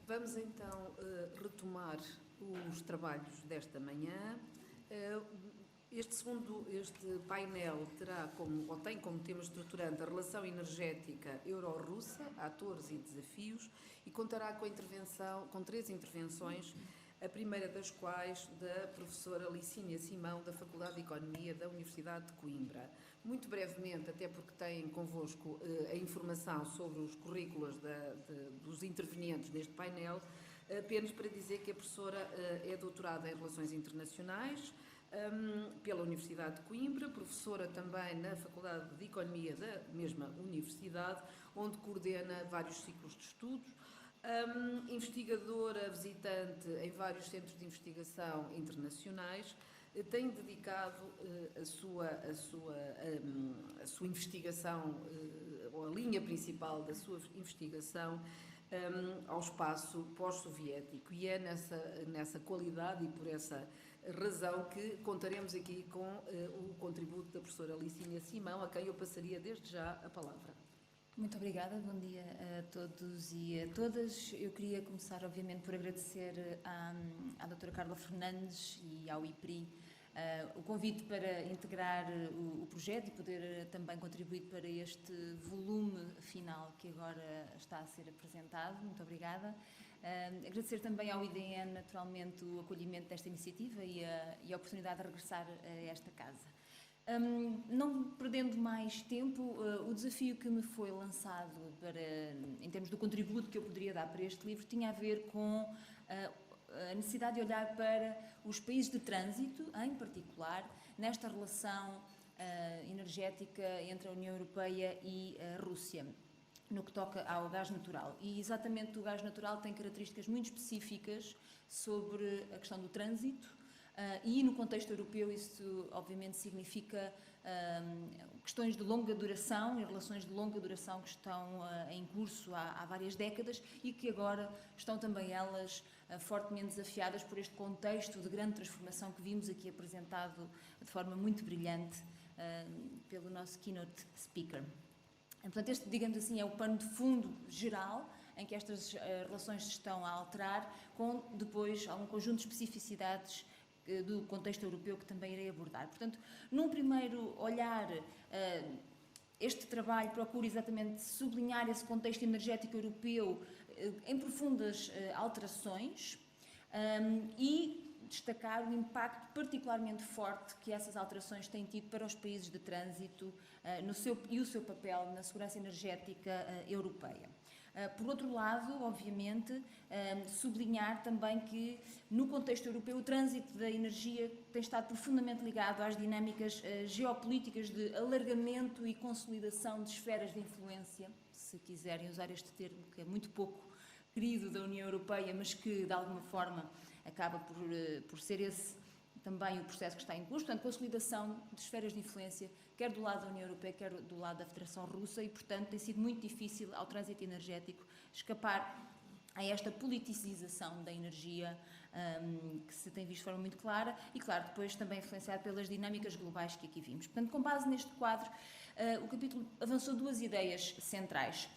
Vamos então retomar os trabalhos desta manhã. Este painel tem como tema estruturante a relação energética euro-russa, atores e desafios, e contará com 3 intervenções, a primeira das quais da professora Licínia Simão, da Faculdade de Economia da Universidade de Coimbra. Muito brevemente, até porque têm convosco a informação sobre os currículos dos intervenientes neste painel, apenas para dizer que a professora é doutorada em Relações Internacionais pela Universidade de Coimbra, professora também na Faculdade de Economia da mesma universidade, onde coordena vários ciclos de estudos, investigadora visitante em vários centros de investigação internacionais. Tem dedicado a sua investigação, ou a linha principal da sua investigação, ao espaço pós-soviético, e é nessa qualidade e por essa razão que contaremos aqui com o contributo da professora Licínia Simão, a quem eu passaria desde já a palavra. Muito obrigada, bom dia a todos e a todas. Eu queria começar, obviamente, por agradecer à doutora Carla Fernandes e ao IPRI o convite para integrar o projeto e poder também contribuir para este volume final que agora está a ser apresentado. Muito obrigada. Agradecer também ao IDN, naturalmente, o acolhimento desta iniciativa e a oportunidade de regressar a esta casa. Não perdendo mais tempo, o desafio que me foi lançado em termos do contributo que eu poderia dar para este livro tinha a ver com a necessidade de olhar para os países de trânsito, em particular, nesta relação energética entre a União Europeia e a Rússia, no que toca ao gás natural. E exatamente o gás natural tem características muito específicas sobre a questão do trânsito, e no contexto europeu isso obviamente significa questões de longa duração e relações de longa duração que estão em curso há várias décadas e que agora estão também elas fortemente desafiadas por este contexto de grande transformação que vimos aqui apresentado de forma muito brilhante pelo nosso keynote speaker. Portanto, este, digamos assim, é o pano de fundo geral em que estas relações se estão a alterar, com depois algum conjunto de especificidades do contexto europeu que também irei abordar. Portanto, num primeiro olhar, este trabalho procura exatamente sublinhar esse contexto energético europeu em profundas alterações e destacar o impacto particularmente forte que essas alterações têm tido para os países de trânsito e o seu papel na segurança energética europeia. Por outro lado, obviamente, sublinhar também que, no contexto europeu, o trânsito da energia tem estado profundamente ligado às dinâmicas geopolíticas de alargamento e consolidação de esferas de influência, se quiserem usar este termo, que é muito pouco querido da União Europeia, mas que, de alguma forma, acaba por ser esse também o processo que está em curso, portanto, consolidação de esferas de influência, quer do lado da União Europeia, quer do lado da Federação Russa, e, portanto, tem sido muito difícil ao trânsito energético escapar a esta politicização da energia que se tem visto de forma muito clara e, claro, depois também influenciado pelas dinâmicas globais que aqui vimos. Portanto, com base neste quadro, o capítulo avançou 2 ideias centrais.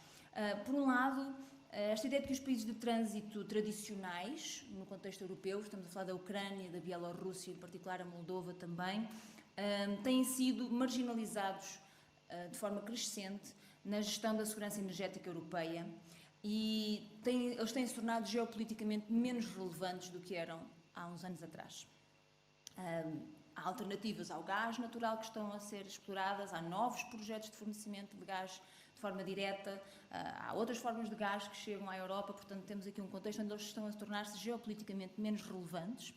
Por um lado, esta ideia de que os países de trânsito tradicionais, no contexto europeu, estamos a falar da Ucrânia, da Bielorrússia, em particular a Moldova também, têm sido marginalizados de forma crescente na gestão da segurança energética europeia e eles têm se tornado geopoliticamente menos relevantes do que eram há uns anos atrás. Há alternativas ao gás natural que estão a ser exploradas, há novos projetos de fornecimento de gás de forma direta, há outras formas de gás que chegam à Europa, portanto temos aqui um contexto onde eles estão a tornar-se geopoliticamente menos relevantes.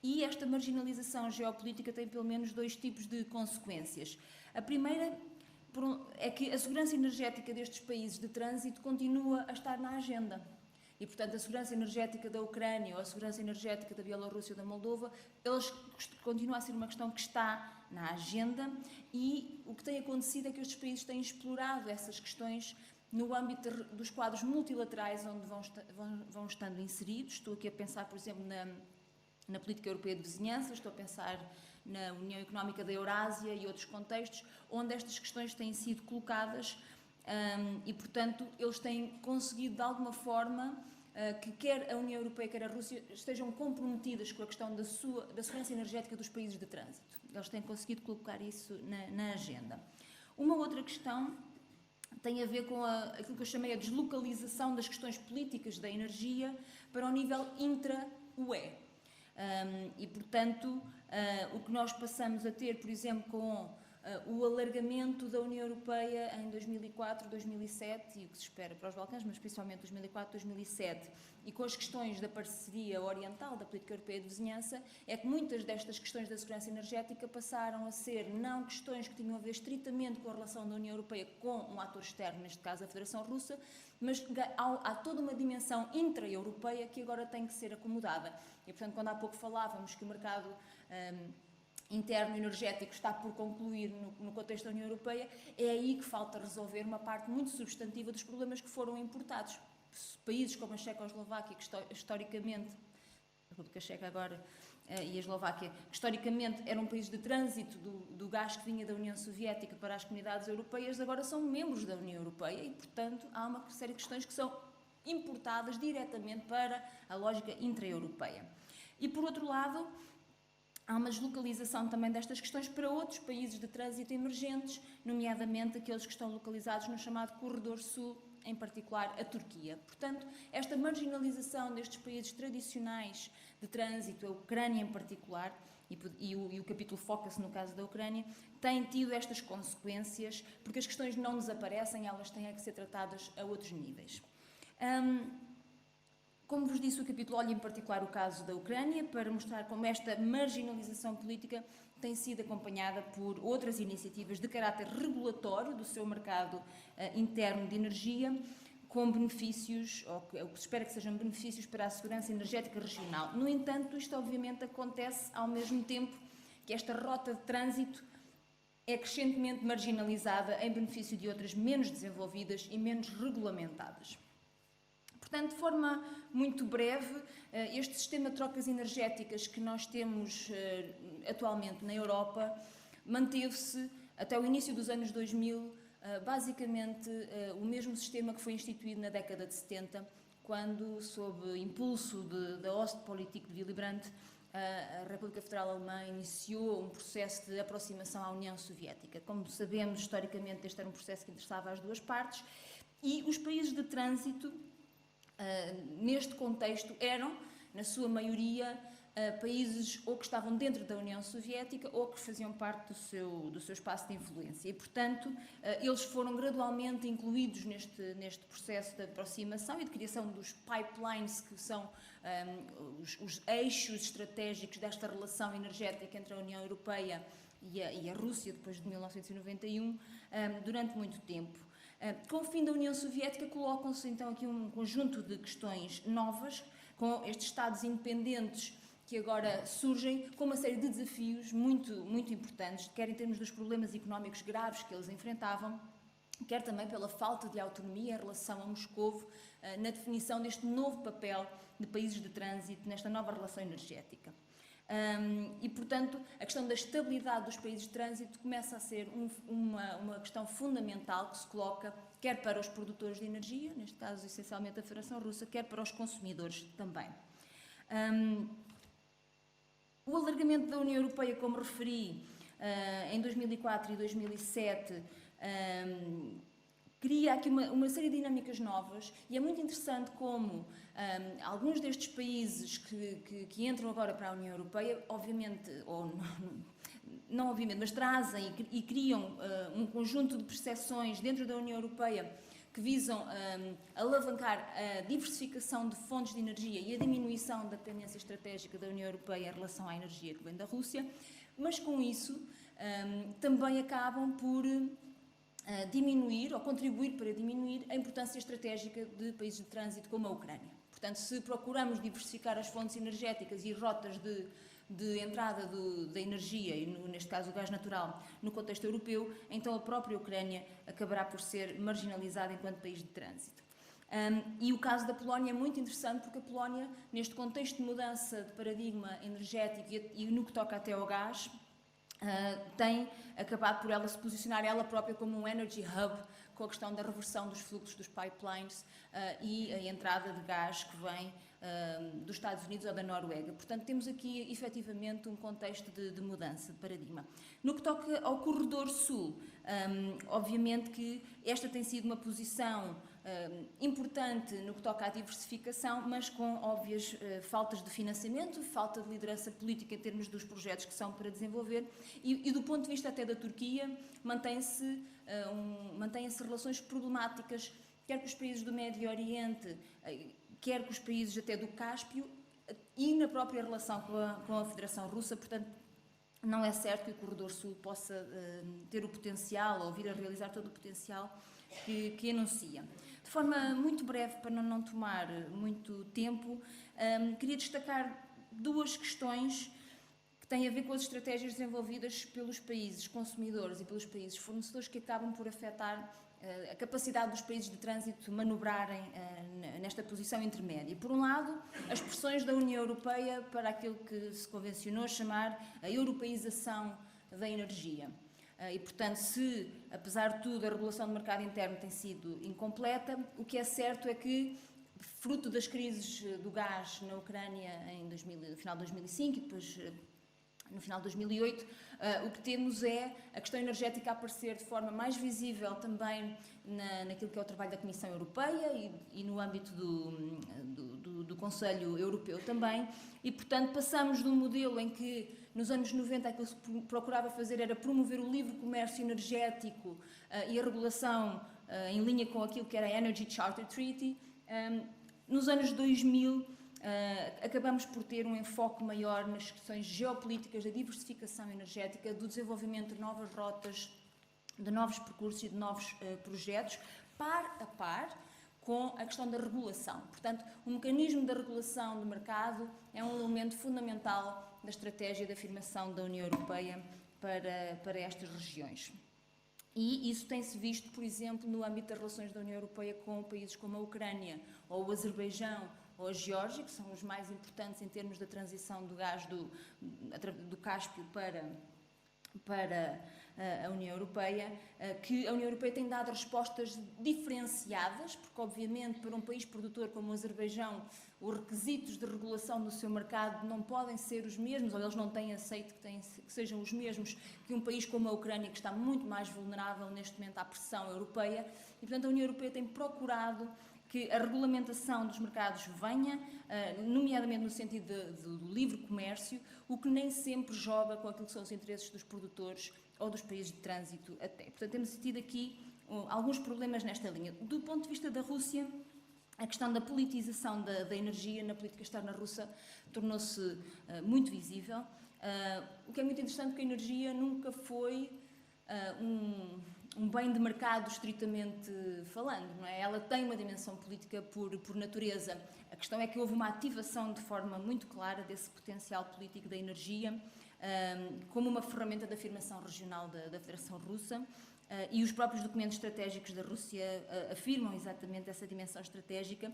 E esta marginalização geopolítica tem pelo menos 2 tipos de consequências. A primeira é que a segurança energética destes países de trânsito continua a estar na agenda. E, portanto, a segurança energética da Ucrânia ou a segurança energética da Bielorrússia ou da Moldova, eles continua a ser uma questão que está na agenda e o que tem acontecido é que estes países têm explorado essas questões no âmbito dos quadros multilaterais onde vão estando inseridos. Estou aqui a pensar, por exemplo, na política europeia de vizinhança, estou a pensar na União Económica da Eurásia e outros contextos onde estas questões têm sido colocadas e, portanto, eles têm conseguido, de alguma forma, que quer a União Europeia, quer a Rússia, estejam comprometidas com a questão da segurança energética dos países de trânsito. Eles têm conseguido colocar isso na agenda. Uma outra questão tem a ver com aquilo que eu chamei a deslocalização das questões políticas da energia para o nível intra-UE. E, portanto, o que nós passamos a ter, por exemplo, com o alargamento da União Europeia em 2004, 2007 e o que se espera para os Balcãs, mas principalmente 2004, 2007, e com as questões da parceria oriental, da política europeia de vizinhança, é que muitas destas questões da segurança energética passaram a ser não questões que tinham a ver estritamente com a relação da União Europeia com um ator externo, neste caso a Federação Russa, mas há toda uma dimensão intra-europeia que agora tem que ser acomodada. E, portanto, quando há pouco falávamos que o mercado interno energético está por concluir no contexto da União Europeia, é aí que falta resolver uma parte muito substantiva dos problemas que foram importados. Países como a Checoslováquia, que historicamente, a República Checa agora e a Eslováquia, que historicamente eram países de trânsito do gás que vinha da União Soviética para as comunidades europeias, agora são membros da União Europeia e, portanto, há uma série de questões que são importadas diretamente para a lógica intra-europeia. E, por outro lado, há uma deslocalização também destas questões para outros países de trânsito emergentes, nomeadamente aqueles que estão localizados no chamado Corredor Sul, em particular a Turquia. Portanto, esta marginalização destes países tradicionais de trânsito, a Ucrânia em particular, e o capítulo foca-se no caso da Ucrânia, tem tido estas consequências, porque as questões não desaparecem, elas têm que ser tratadas a outros níveis. Como vos disse, o capítulo olha em particular o caso da Ucrânia para mostrar como esta marginalização política tem sido acompanhada por outras iniciativas de caráter regulatório do seu mercado interno de energia, com benefícios, ou o que se espera que sejam benefícios para a segurança energética regional. No entanto, isto obviamente acontece ao mesmo tempo que esta rota de trânsito é crescentemente marginalizada em benefício de outras menos desenvolvidas e menos regulamentadas. Portanto, de forma muito breve, este sistema de trocas energéticas que nós temos atualmente na Europa manteve-se até o início dos anos 2000, basicamente o mesmo sistema que foi instituído na década de 70, quando, sob impulso da Ostpolitik de Willy Brandt, a República Federal Alemã iniciou um processo de aproximação à União Soviética. Como sabemos, historicamente, este era um processo que interessava às duas partes, e os países de trânsito neste contexto eram, na sua maioria, países ou que estavam dentro da União Soviética ou que faziam parte do seu espaço de influência. E, portanto, eles foram gradualmente incluídos neste processo de aproximação e de criação dos pipelines, que são os eixos estratégicos desta relação energética entre a União Europeia e a Rússia, depois de 1991, durante muito tempo. Com o fim da União Soviética, colocam-se então aqui um conjunto de questões novas, com estes Estados independentes que agora surgem, com uma série de desafios muito, muito importantes, quer em termos dos problemas económicos graves que eles enfrentavam, quer também pela falta de autonomia em relação a Moscovo, na definição deste novo papel de países de trânsito nesta nova relação energética. E, portanto, a questão da estabilidade dos países de trânsito começa a ser uma questão fundamental que se coloca quer para os produtores de energia, neste caso essencialmente a Federação Russa, quer para os consumidores também. O alargamento da União Europeia, como referi, em 2004 e 2007, cria aqui uma série de dinâmicas novas e é muito interessante como alguns destes países que entram agora para a União Europeia, obviamente, ou não obviamente, mas trazem e criam um conjunto de percepções dentro da União Europeia que visam alavancar a diversificação de fontes de energia e a diminuição da dependência estratégica da União Europeia em relação à energia que vem da Rússia, mas com isso também acabam por diminuir ou contribuir para diminuir a importância estratégica de países de trânsito como a Ucrânia. Portanto, se procuramos diversificar as fontes energéticas e rotas de entrada da energia, e neste caso o gás natural, no contexto europeu, então a própria Ucrânia acabará por ser marginalizada enquanto país de trânsito. E o caso da Polónia é muito interessante porque a Polónia, neste contexto de mudança de paradigma energético e no que toca até ao gás, tem acabado por ela se posicionar ela própria como um energy hub, com a questão da reversão dos fluxos dos pipelines e a entrada de gás que vem dos Estados Unidos ou da Noruega. Portanto, temos aqui efetivamente um contexto de mudança de paradigma. No que toca ao Corredor Sul, obviamente que esta tem sido uma posição importante no que toca à diversificação, mas com óbvias faltas de financiamento, falta de liderança política em termos dos projetos que são para desenvolver e do ponto de vista até da Turquia, mantém-se relações problemáticas, quer com os países do Médio Oriente, quer com os países até do Cáspio e na própria relação com a Federação Russa. Portanto, não é certo que o Corredor Sul possa ter o potencial ou vir a realizar todo o potencial que anuncia. De forma muito breve, para não tomar muito tempo, queria destacar duas questões que têm a ver com as estratégias desenvolvidas pelos países consumidores e pelos países fornecedores que acabam por afetar a capacidade dos países de trânsito manobrarem nesta posição intermédia. Por um lado, as pressões da União Europeia para aquilo que se convencionou chamar a europeização da energia. E, portanto, se, apesar de tudo, a regulação do mercado interno tem sido incompleta, o que é certo é que, fruto das crises do gás na Ucrânia no final de 2005 e depois no final de 2008, o que temos é a questão energética a aparecer de forma mais visível também naquilo que é o trabalho da Comissão Europeia e no âmbito do Conselho Europeu também. E, portanto, passamos de um modelo em que, nos anos 90, aquilo que se procurava fazer era promover o livre comércio energético e a regulação em linha com aquilo que era a Energy Charter Treaty. Nos anos 2000, acabamos por ter um enfoque maior nas questões geopolíticas, da diversificação energética, do desenvolvimento de novas rotas, de novos percursos e de novos projetos, par a par com a questão da regulação. Portanto, o mecanismo da regulação do mercado é um elemento fundamental da estratégia de afirmação da União Europeia para estas regiões. E isso tem-se visto, por exemplo, no âmbito das relações da União Europeia com países como a Ucrânia ou o Azerbaijão ou a Geórgia, que são os mais importantes em termos da transição do gás do Cáspio para a União Europeia, que a União Europeia tem dado respostas diferenciadas, porque obviamente para um país produtor como o Azerbaijão os requisitos de regulação do seu mercado não podem ser os mesmos, ou eles não têm aceito que sejam os mesmos que um país como a Ucrânia, que está muito mais vulnerável neste momento à pressão europeia, e portanto a União Europeia tem procurado que a regulamentação dos mercados venha, nomeadamente no sentido do livre comércio, o que nem sempre joga com aquilo que são os interesses dos produtores ou dos países de trânsito até. Portanto, temos tido aqui alguns problemas nesta linha. Do ponto de vista da Rússia, a questão da politização da energia na política externa russa tornou-se muito visível, o que é muito interessante porque a energia nunca foi um bem de mercado estritamente falando, não é? Ela tem uma dimensão política por natureza. A questão é que houve uma ativação de forma muito clara desse potencial político da energia como uma ferramenta de afirmação regional da Federação Russa e os próprios documentos estratégicos da Rússia afirmam exatamente essa dimensão estratégica,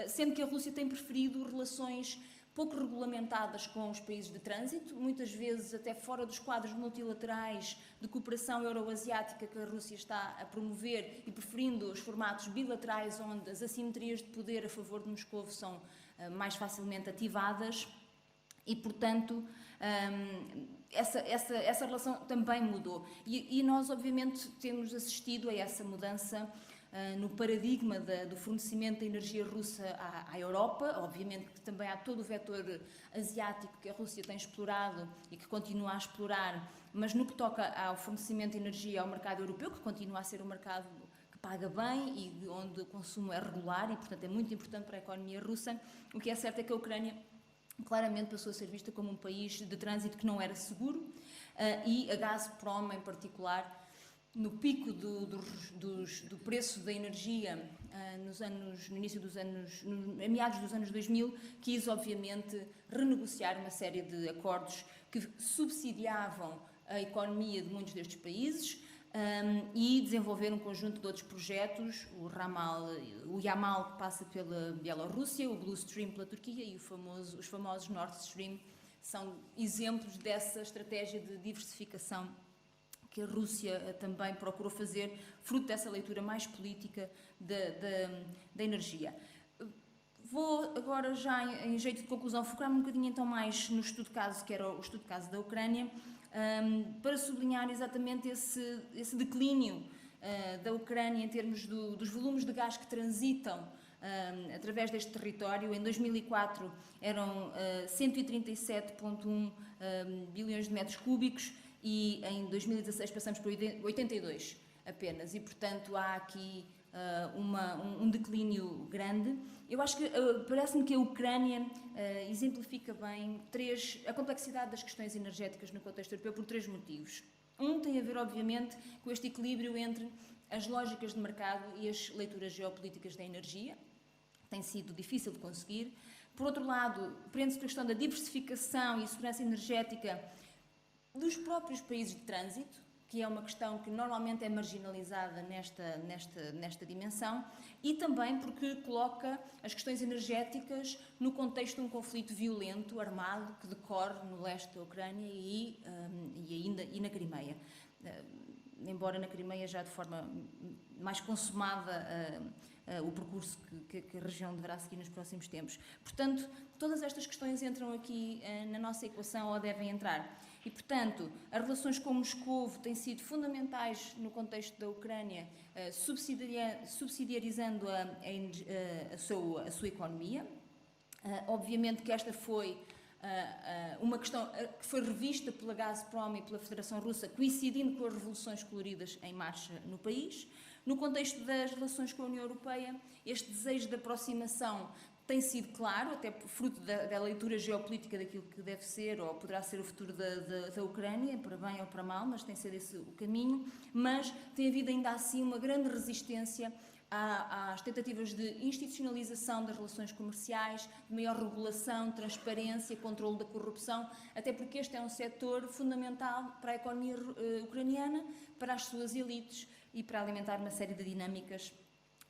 sendo que a Rússia tem preferido relações pouco regulamentadas com os países de trânsito, muitas vezes até fora dos quadros multilaterais de cooperação euroasiática que a Rússia está a promover e preferindo os formatos bilaterais onde as assimetrias de poder a favor de Moscou são mais facilmente ativadas e, portanto, essa relação também mudou. E nós, obviamente, temos assistido a essa mudança no paradigma do fornecimento da energia russa à Europa. Obviamente que também há todo o vetor asiático que a Rússia tem explorado e que continua a explorar, mas no que toca ao fornecimento de energia ao mercado europeu, que continua a ser um mercado que paga bem e onde o consumo é regular e, portanto, é muito importante para a economia russa, o que é certo é que a Ucrânia claramente passou a ser vista como um país de trânsito que não era seguro e a Gazprom, em particular, no pico do preço da energia a meados dos anos 2000, quis obviamente renegociar uma série de acordos que subsidiavam a economia de muitos destes países e desenvolver um conjunto de outros projetos, o Yamal, que passa pela Bielorrússia, o Blue Stream pela Turquia e os famosos Nord Stream, são exemplos dessa estratégia de diversificação que a Rússia também procurou fazer, fruto dessa leitura mais política da energia. Vou agora, já em jeito de conclusão, focar-me um bocadinho então mais no estudo de caso, que era o estudo de caso da Ucrânia, para sublinhar exatamente esse declínio da Ucrânia em termos dos volumes de gás que transitam através deste território. Em 2004 eram 137,1 bilhões de metros cúbicos e em 2016 passamos para 82 apenas, e portanto há aqui um declínio grande. Eu acho que parece-me que a Ucrânia exemplifica bem a complexidade das questões energéticas no contexto europeu por 3 motivos. Um tem a ver, obviamente, com este equilíbrio entre as lógicas de mercado e as leituras geopolíticas da energia. Tem sido difícil de conseguir. Por outro lado, prende-se com a questão da diversificação e segurança energética dos próprios países de trânsito, que é uma questão que normalmente é marginalizada nesta dimensão, e também porque coloca as questões energéticas no contexto de um conflito violento, armado, que decorre no leste da Ucrânia e na Crimeia. Embora na Crimeia já de forma mais consumada o percurso que a região deverá seguir nos próximos tempos. Portanto, todas estas questões entram aqui na nossa equação, ou devem entrar. E, portanto, as relações com Moscovo têm sido fundamentais no contexto da Ucrânia, subsidiarizando a sua economia. Obviamente que esta foi uma questão que foi revista pela Gazprom e pela Federação Russa, coincidindo com as revoluções coloridas em marcha no país. No contexto das relações com a União Europeia, este desejo de aproximação tem sido claro, até fruto da leitura geopolítica daquilo que deve ser ou poderá ser o futuro da Ucrânia, para bem ou para mal, mas tem sido esse o caminho. Mas tem havido ainda assim uma grande resistência às tentativas de institucionalização das relações comerciais, de maior regulação, transparência, controle da corrupção, até porque este é um setor fundamental para a economia ucraniana, para as suas elites e para alimentar uma série de dinâmicas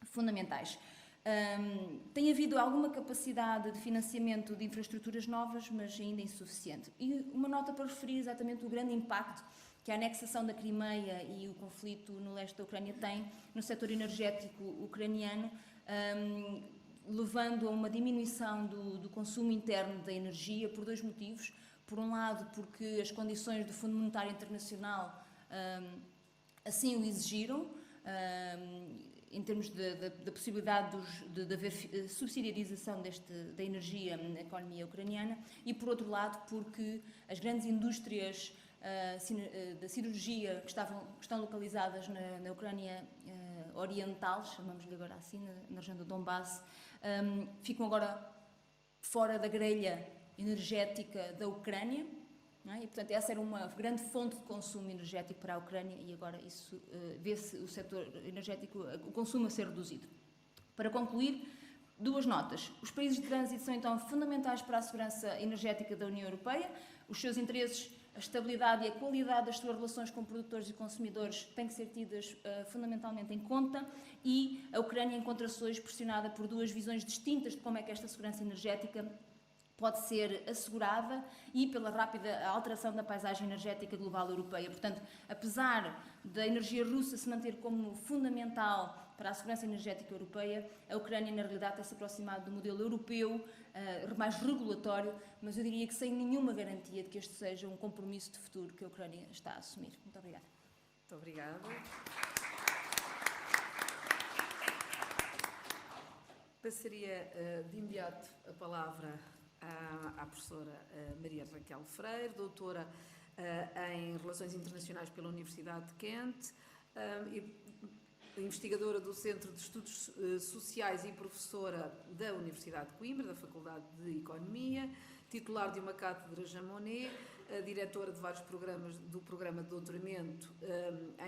fundamentais. Tem havido alguma capacidade de financiamento de infraestruturas novas, mas ainda insuficiente. E uma nota para referir exatamente o grande impacto que a anexação da Crimeia e o conflito no leste da Ucrânia tem no setor energético ucraniano, levando a uma diminuição do consumo interno da energia por 2 motivos. Por um lado, porque as condições do Fundo Monetário Internacional assim o exigiram, em termos da possibilidade de haver subsidiarização da energia na economia ucraniana, e por outro lado porque as grandes indústrias da siderurgia que estão localizadas na Ucrânia oriental, chamamos-lhe agora assim, na região do Donbass, ficam agora fora da grelha energética da Ucrânia. Não é? E, portanto, essa era uma grande fonte de consumo energético para a Ucrânia, e agora isso vê-se o setor energético, o consumo a ser reduzido. Para concluir, 2 notas. Os países de trânsito são, então, fundamentais para a segurança energética da União Europeia. Os seus interesses, a estabilidade e a qualidade das suas relações com produtores e consumidores têm que ser tidas fundamentalmente em conta, e a Ucrânia encontra-se hoje pressionada por 2 visões distintas de como é que esta segurança energética pode ser assegurada, e pela rápida alteração da paisagem energética global europeia. Portanto, apesar da energia russa se manter como fundamental para a segurança energética europeia, a Ucrânia, na realidade, tem-se aproximado do modelo europeu, mais regulatório, mas eu diria que sem nenhuma garantia de que este seja um compromisso de futuro que a Ucrânia está a assumir. Muito obrigada. Muito obrigada. Passaria de imediato a palavra à professora Maria Raquel Freire, doutora em Relações Internacionais pela Universidade de Kent, investigadora do Centro de Estudos Sociais e professora da Universidade de Coimbra, da Faculdade de Economia, titular de uma cátedra Jean Monnet, diretora de vários programas do Programa de Doutoramento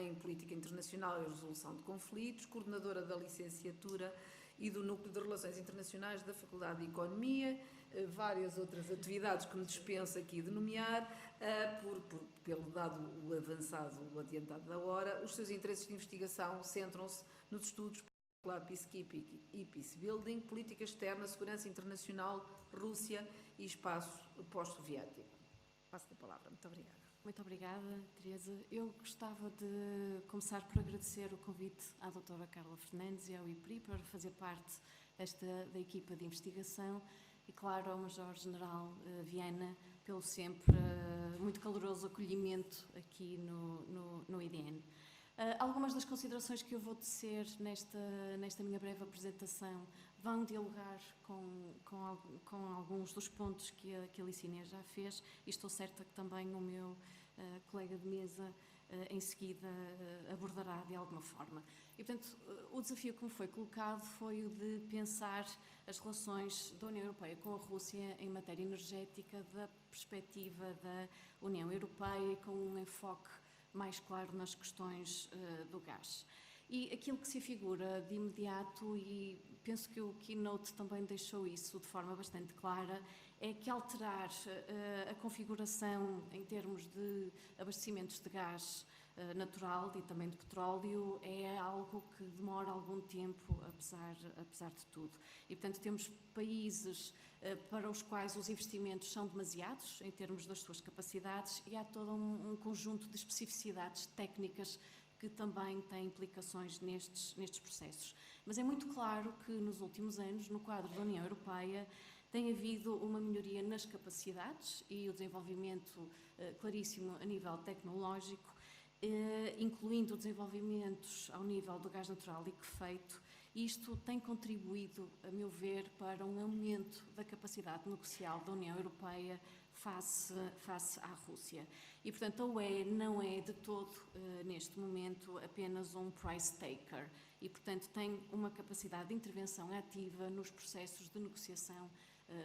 em Política Internacional e Resolução de Conflitos, coordenadora da licenciatura e do Núcleo de Relações Internacionais da Faculdade de Economia, várias outras atividades que me dispenso aqui de nomear, pelo dado o avançado, o adiantado da hora. Os seus interesses de investigação centram-se nos estudos pela Peacekeeping e Peacebuilding, política externa, segurança internacional, Rússia e espaço pós-soviético. Passo a palavra. Muito obrigada. Muito obrigada, Teresa. Eu gostava de começar por agradecer o convite à doutora Carla Fernandes e ao IPRI para fazer parte da equipa de investigação e, claro, ao Major-General Viana pelo sempre muito caloroso acolhimento aqui no IDN. Algumas das considerações que eu vou tecer nesta minha breve apresentação vão dialogar com alguns dos pontos que a Alice Inês já fez e estou certa que também o meu colega de mesa em seguida abordará de alguma forma. E, portanto, o desafio que me foi colocado foi o de pensar as relações da União Europeia com a Rússia em matéria energética da perspectiva da União Europeia e com um enfoque mais claro nas questões do gás. E aquilo que se afigura de imediato, e penso que o Keynote também deixou isso de forma bastante clara, é que alterar a configuração em termos de abastecimentos de gás natural e também de petróleo é algo que demora algum tempo, apesar de tudo. E, portanto, temos países para os quais os investimentos são demasiados em termos das suas capacidades e há todo um conjunto de especificidades técnicas que também têm implicações nestes processos. Mas é muito claro que nos últimos anos, no quadro da União Europeia, tem havido uma melhoria nas capacidades e o desenvolvimento claríssimo a nível tecnológico, incluindo desenvolvimentos ao nível do gás natural liquefeito. Isto tem contribuído, a meu ver, para um aumento da capacidade negocial da União Europeia face à Rússia. E, portanto, a UE não é de todo, neste momento, apenas um price taker e, portanto, tem uma capacidade de intervenção ativa nos processos de negociação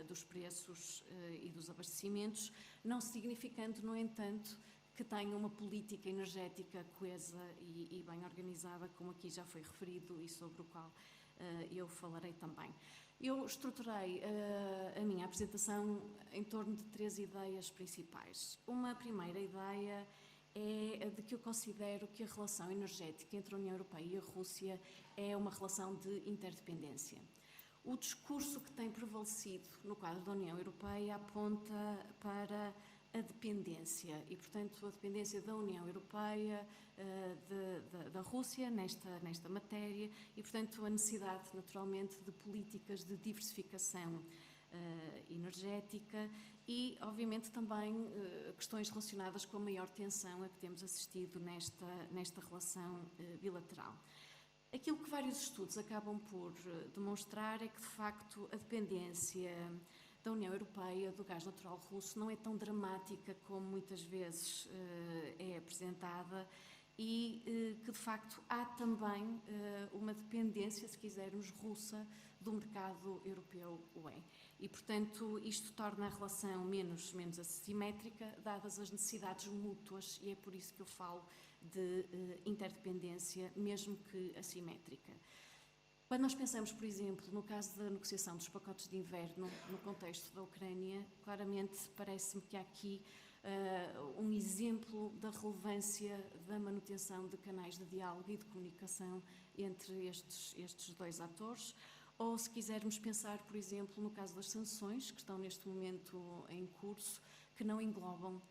dos preços e dos abastecimentos, não significando, no entanto, que tenha uma política energética coesa e bem organizada, como aqui já foi referido e sobre o qual eu falarei também. Eu estruturei a minha apresentação em torno de 3 ideias principais. Uma primeira ideia é a de que eu considero que a relação energética entre a União Europeia e a Rússia é uma relação de interdependência. O discurso que tem prevalecido no quadro da União Europeia aponta para a dependência e, portanto, a dependência da União Europeia da Rússia nesta matéria e, portanto, a necessidade, naturalmente, de políticas de diversificação energética e, obviamente, também questões relacionadas com a maior tensão a que temos assistido nesta relação bilateral. Aquilo que vários estudos acabam por demonstrar é que, de facto, a dependência da União Europeia do gás natural russo não é tão dramática como muitas vezes é apresentada e que, de facto, há também uma dependência, se quisermos, russa do mercado europeu UE. E, portanto, isto torna a relação menos assimétrica, dadas as necessidades mútuas, e é por isso que eu falo de interdependência, mesmo que assimétrica. Quando nós pensamos, por exemplo, no caso da negociação dos pacotes de inverno no contexto da Ucrânia, claramente parece-me que há aqui um exemplo da relevância da manutenção de canais de diálogo e de comunicação entre estes dois atores. Ou, se quisermos pensar, por exemplo, no caso das sanções, que estão neste momento em curso, que não englobam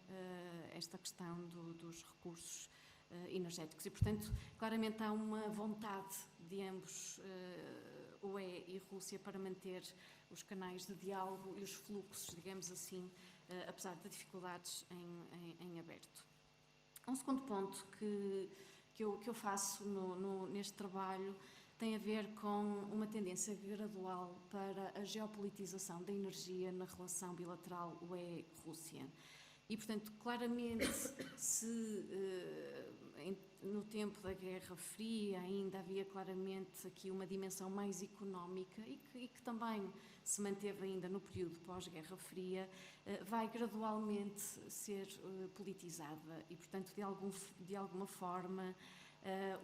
esta questão dos recursos energéticos. E, portanto, claramente há uma vontade de ambos, UE e Rússia, para manter os canais de diálogo e os fluxos, digamos assim, apesar de dificuldades em aberto. Um segundo ponto que eu faço neste trabalho tem a ver com uma tendência gradual para a geopolitização da energia na relação bilateral UE-Rússia. E, portanto, claramente, no tempo da Guerra Fria ainda havia claramente aqui uma dimensão mais económica e que também se manteve ainda no período pós-Guerra Fria, vai gradualmente ser politizada e, portanto, de alguma forma,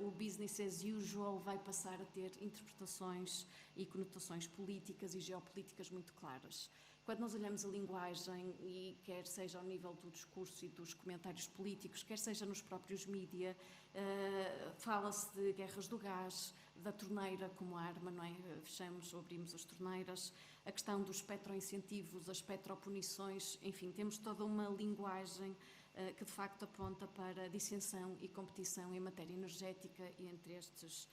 o business as usual vai passar a ter interpretações e conotações políticas e geopolíticas muito claras. Quando nós olhamos a linguagem, e quer seja ao nível do discurso e dos comentários políticos, quer seja nos próprios mídia, fala-se de guerras do gás, da torneira como arma, não é? Fechamos ou abrimos as torneiras, a questão dos petroincentivos, as petropunições, enfim, temos toda uma linguagem que de facto aponta para dissensão e competição em matéria energética entre estes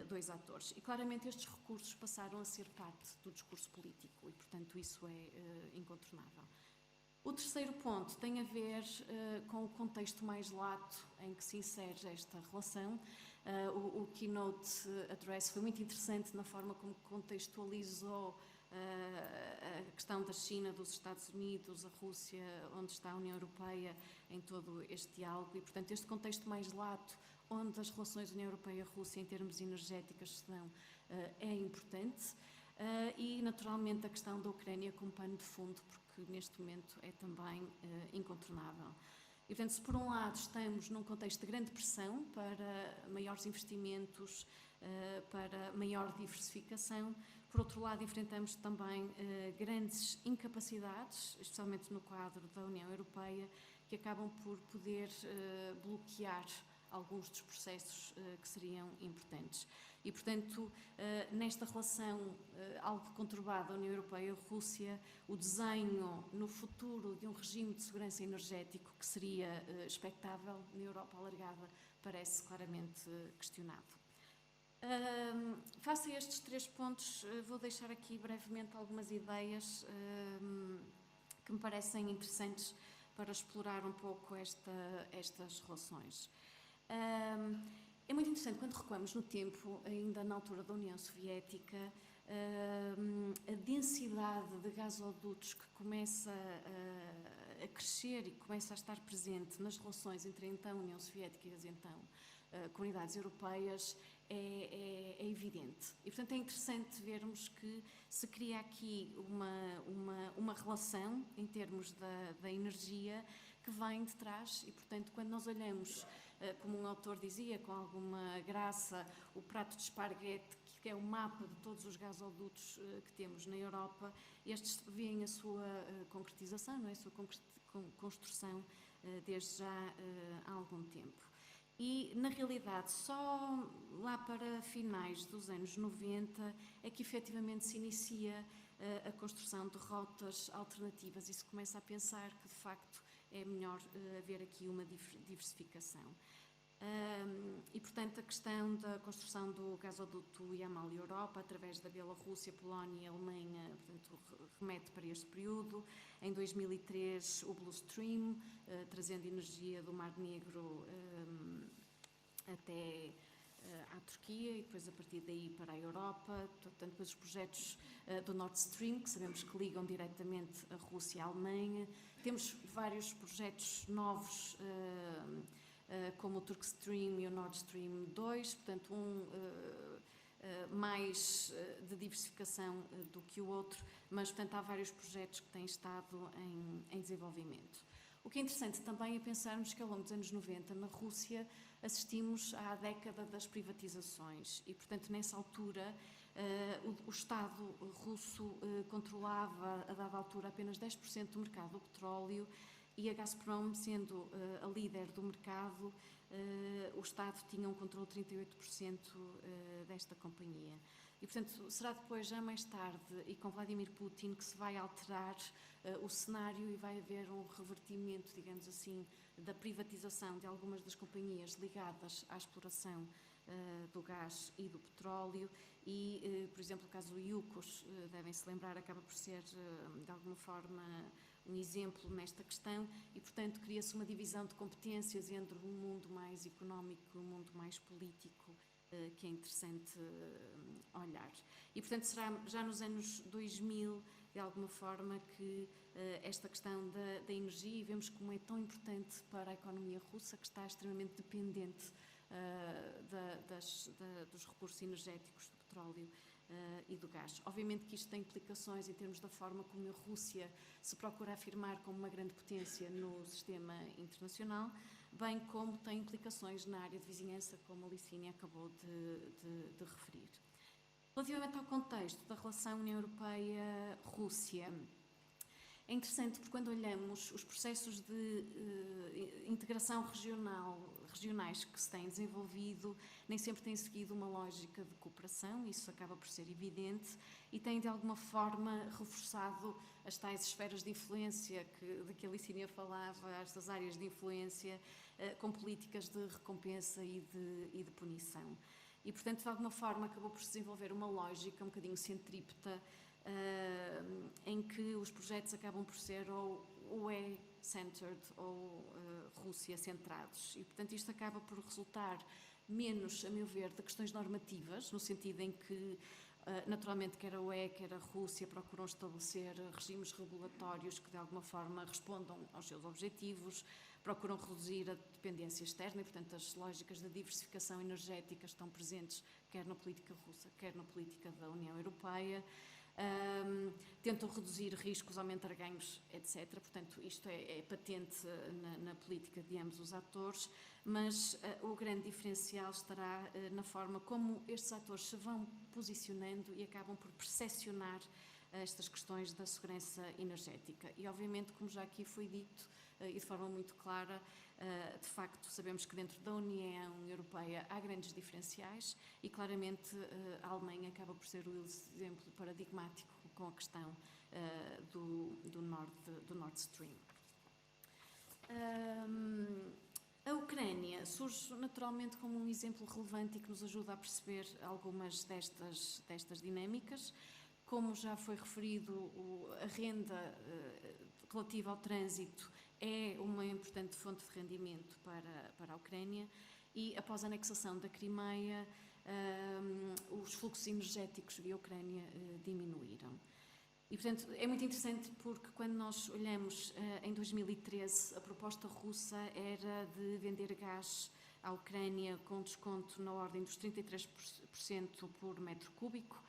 dois atores. E claramente estes recursos passaram a ser parte do discurso político e, portanto, isso é incontornável. O terceiro ponto tem a ver com o contexto mais lato em que se insere esta relação. O Keynote Address foi muito interessante na forma como contextualizou a questão da China, dos Estados Unidos, a Rússia, onde está a União Europeia em todo este diálogo e, portanto, este contexto mais lato, onde as relações União Europeia-Rússia em termos energéticos se dão, é importante. E, naturalmente, a questão da Ucrânia como pano de fundo, porque neste momento é também incontornável. E, portanto, se por um lado estamos num contexto de grande pressão para maiores investimentos, para maior diversificação, por outro lado enfrentamos também grandes incapacidades, especialmente no quadro da União Europeia, que acabam por poder bloquear alguns dos processos que seriam importantes. E, portanto, nesta relação algo conturbada União Europeia-Rússia, o desenho no futuro de um regime de segurança energético que seria expectável na Europa alargada parece claramente questionado. Face a estes 3 pontos, vou deixar aqui brevemente algumas ideias que me parecem interessantes para explorar um pouco estas relações. É muito interessante quando recuamos no tempo, ainda na altura da União Soviética, a densidade de gasodutos que começa a crescer e começa a estar presente nas relações entre então a União Soviética e as então comunidades europeias é evidente. E, portanto, é interessante vermos que se cria aqui uma relação em termos da energia que vem de trás e, portanto, quando nós olhamos, como um autor dizia, com alguma graça, o prato de esparguete, que é o mapa de todos os gasodutos que temos na Europa, estes veem a sua concretização, não é? A sua construção desde já há algum tempo. E, na realidade, só lá para finais dos anos 90 é que efetivamente se inicia a construção de rotas alternativas e se começa a pensar que, de facto, é melhor haver aqui uma diversificação. E, portanto, a questão da construção do gasoduto Yamal-Europa, através da Bielorrússia, Polónia e Alemanha, portanto, remete para este período. Em 2003, o Blue Stream, trazendo energia do Mar Negro até à Turquia e depois a partir daí para a Europa, portanto depois os projetos do Nord Stream, que sabemos que ligam diretamente a Rússia e a Alemanha. Temos vários projetos novos, como o Turk Stream e o Nord Stream 2, portanto mais de diversificação do que o outro, mas portanto há vários projetos que têm estado em desenvolvimento. O que é interessante também é pensarmos que ao longo dos anos 90, na Rússia, assistimos à década das privatizações e, portanto, nessa altura, o Estado russo controlava, a dada altura, apenas 10% do mercado do petróleo e a Gazprom, sendo a líder do mercado, o Estado tinha um controle de 38% desta companhia. E, portanto, será depois, já mais tarde, e com Vladimir Putin, que se vai alterar o cenário e vai haver um revertimento, digamos assim, da privatização de algumas das companhias ligadas à exploração do gás e do petróleo e, por exemplo, o caso do Yukos, devem-se lembrar, acaba por ser, de alguma forma, um exemplo nesta questão e, portanto, cria-se uma divisão de competências entre um mundo mais económico e um mundo mais político, que é interessante olhar. E, portanto, será já nos anos 2000, de alguma forma, que esta questão da energia, e vemos como é tão importante para a economia russa, que está extremamente dependente dos recursos energéticos, do petróleo e do gás. Obviamente que isto tem implicações em termos da forma como a Rússia se procura afirmar como uma grande potência no sistema internacional, bem como tem implicações na área de vizinhança, como a Licínia acabou de referir. Relativamente ao contexto da relação União Europeia-Rússia, É interessante porque quando olhamos os processos de integração regionais que se têm desenvolvido, nem sempre têm seguido uma lógica de cooperação, isso acaba por ser evidente, e têm de alguma forma reforçado as tais esferas de influência de que a Licínia falava, estas áreas de influência, com políticas de recompensa e de punição. E, portanto, de alguma forma acabou por se desenvolver uma lógica um bocadinho centrípeta, em que os projetos acabam por ser ou UE-centered ou Rússia-centrados. E, portanto, isto acaba por resultar menos, a meu ver, de questões normativas, no sentido em que, naturalmente, quer a UE, quer a Rússia procuram estabelecer regimes regulatórios que, de alguma forma, respondam aos seus objetivos, procuram reduzir a dependência externa e, portanto, as lógicas de diversificação energética estão presentes quer na política russa, quer na política da União Europeia. Tentam reduzir riscos, aumentar ganhos, etc. Portanto, isto é patente na política de ambos os atores, mas o grande diferencial estará na forma como estes atores se vão posicionando e acabam por percepcionar estas questões da segurança energética. E, obviamente, como já aqui foi dito, e de forma muito clara, de facto, sabemos que dentro da União Europeia há grandes diferenciais e, claramente, a Alemanha acaba por ser o exemplo paradigmático com a questão do Nord Stream. A Ucrânia surge naturalmente como um exemplo relevante e que nos ajuda a perceber algumas destas dinâmicas. Como já foi referido, a renda relativa ao trânsito é uma importante fonte de rendimento para a Ucrânia e, após a anexação da Crimeia, os fluxos energéticos via Ucrânia diminuíram. E, portanto, é muito interessante porque quando nós olhamos em 2013, a proposta russa era de vender gás à Ucrânia com desconto na ordem dos 33% por metro cúbico.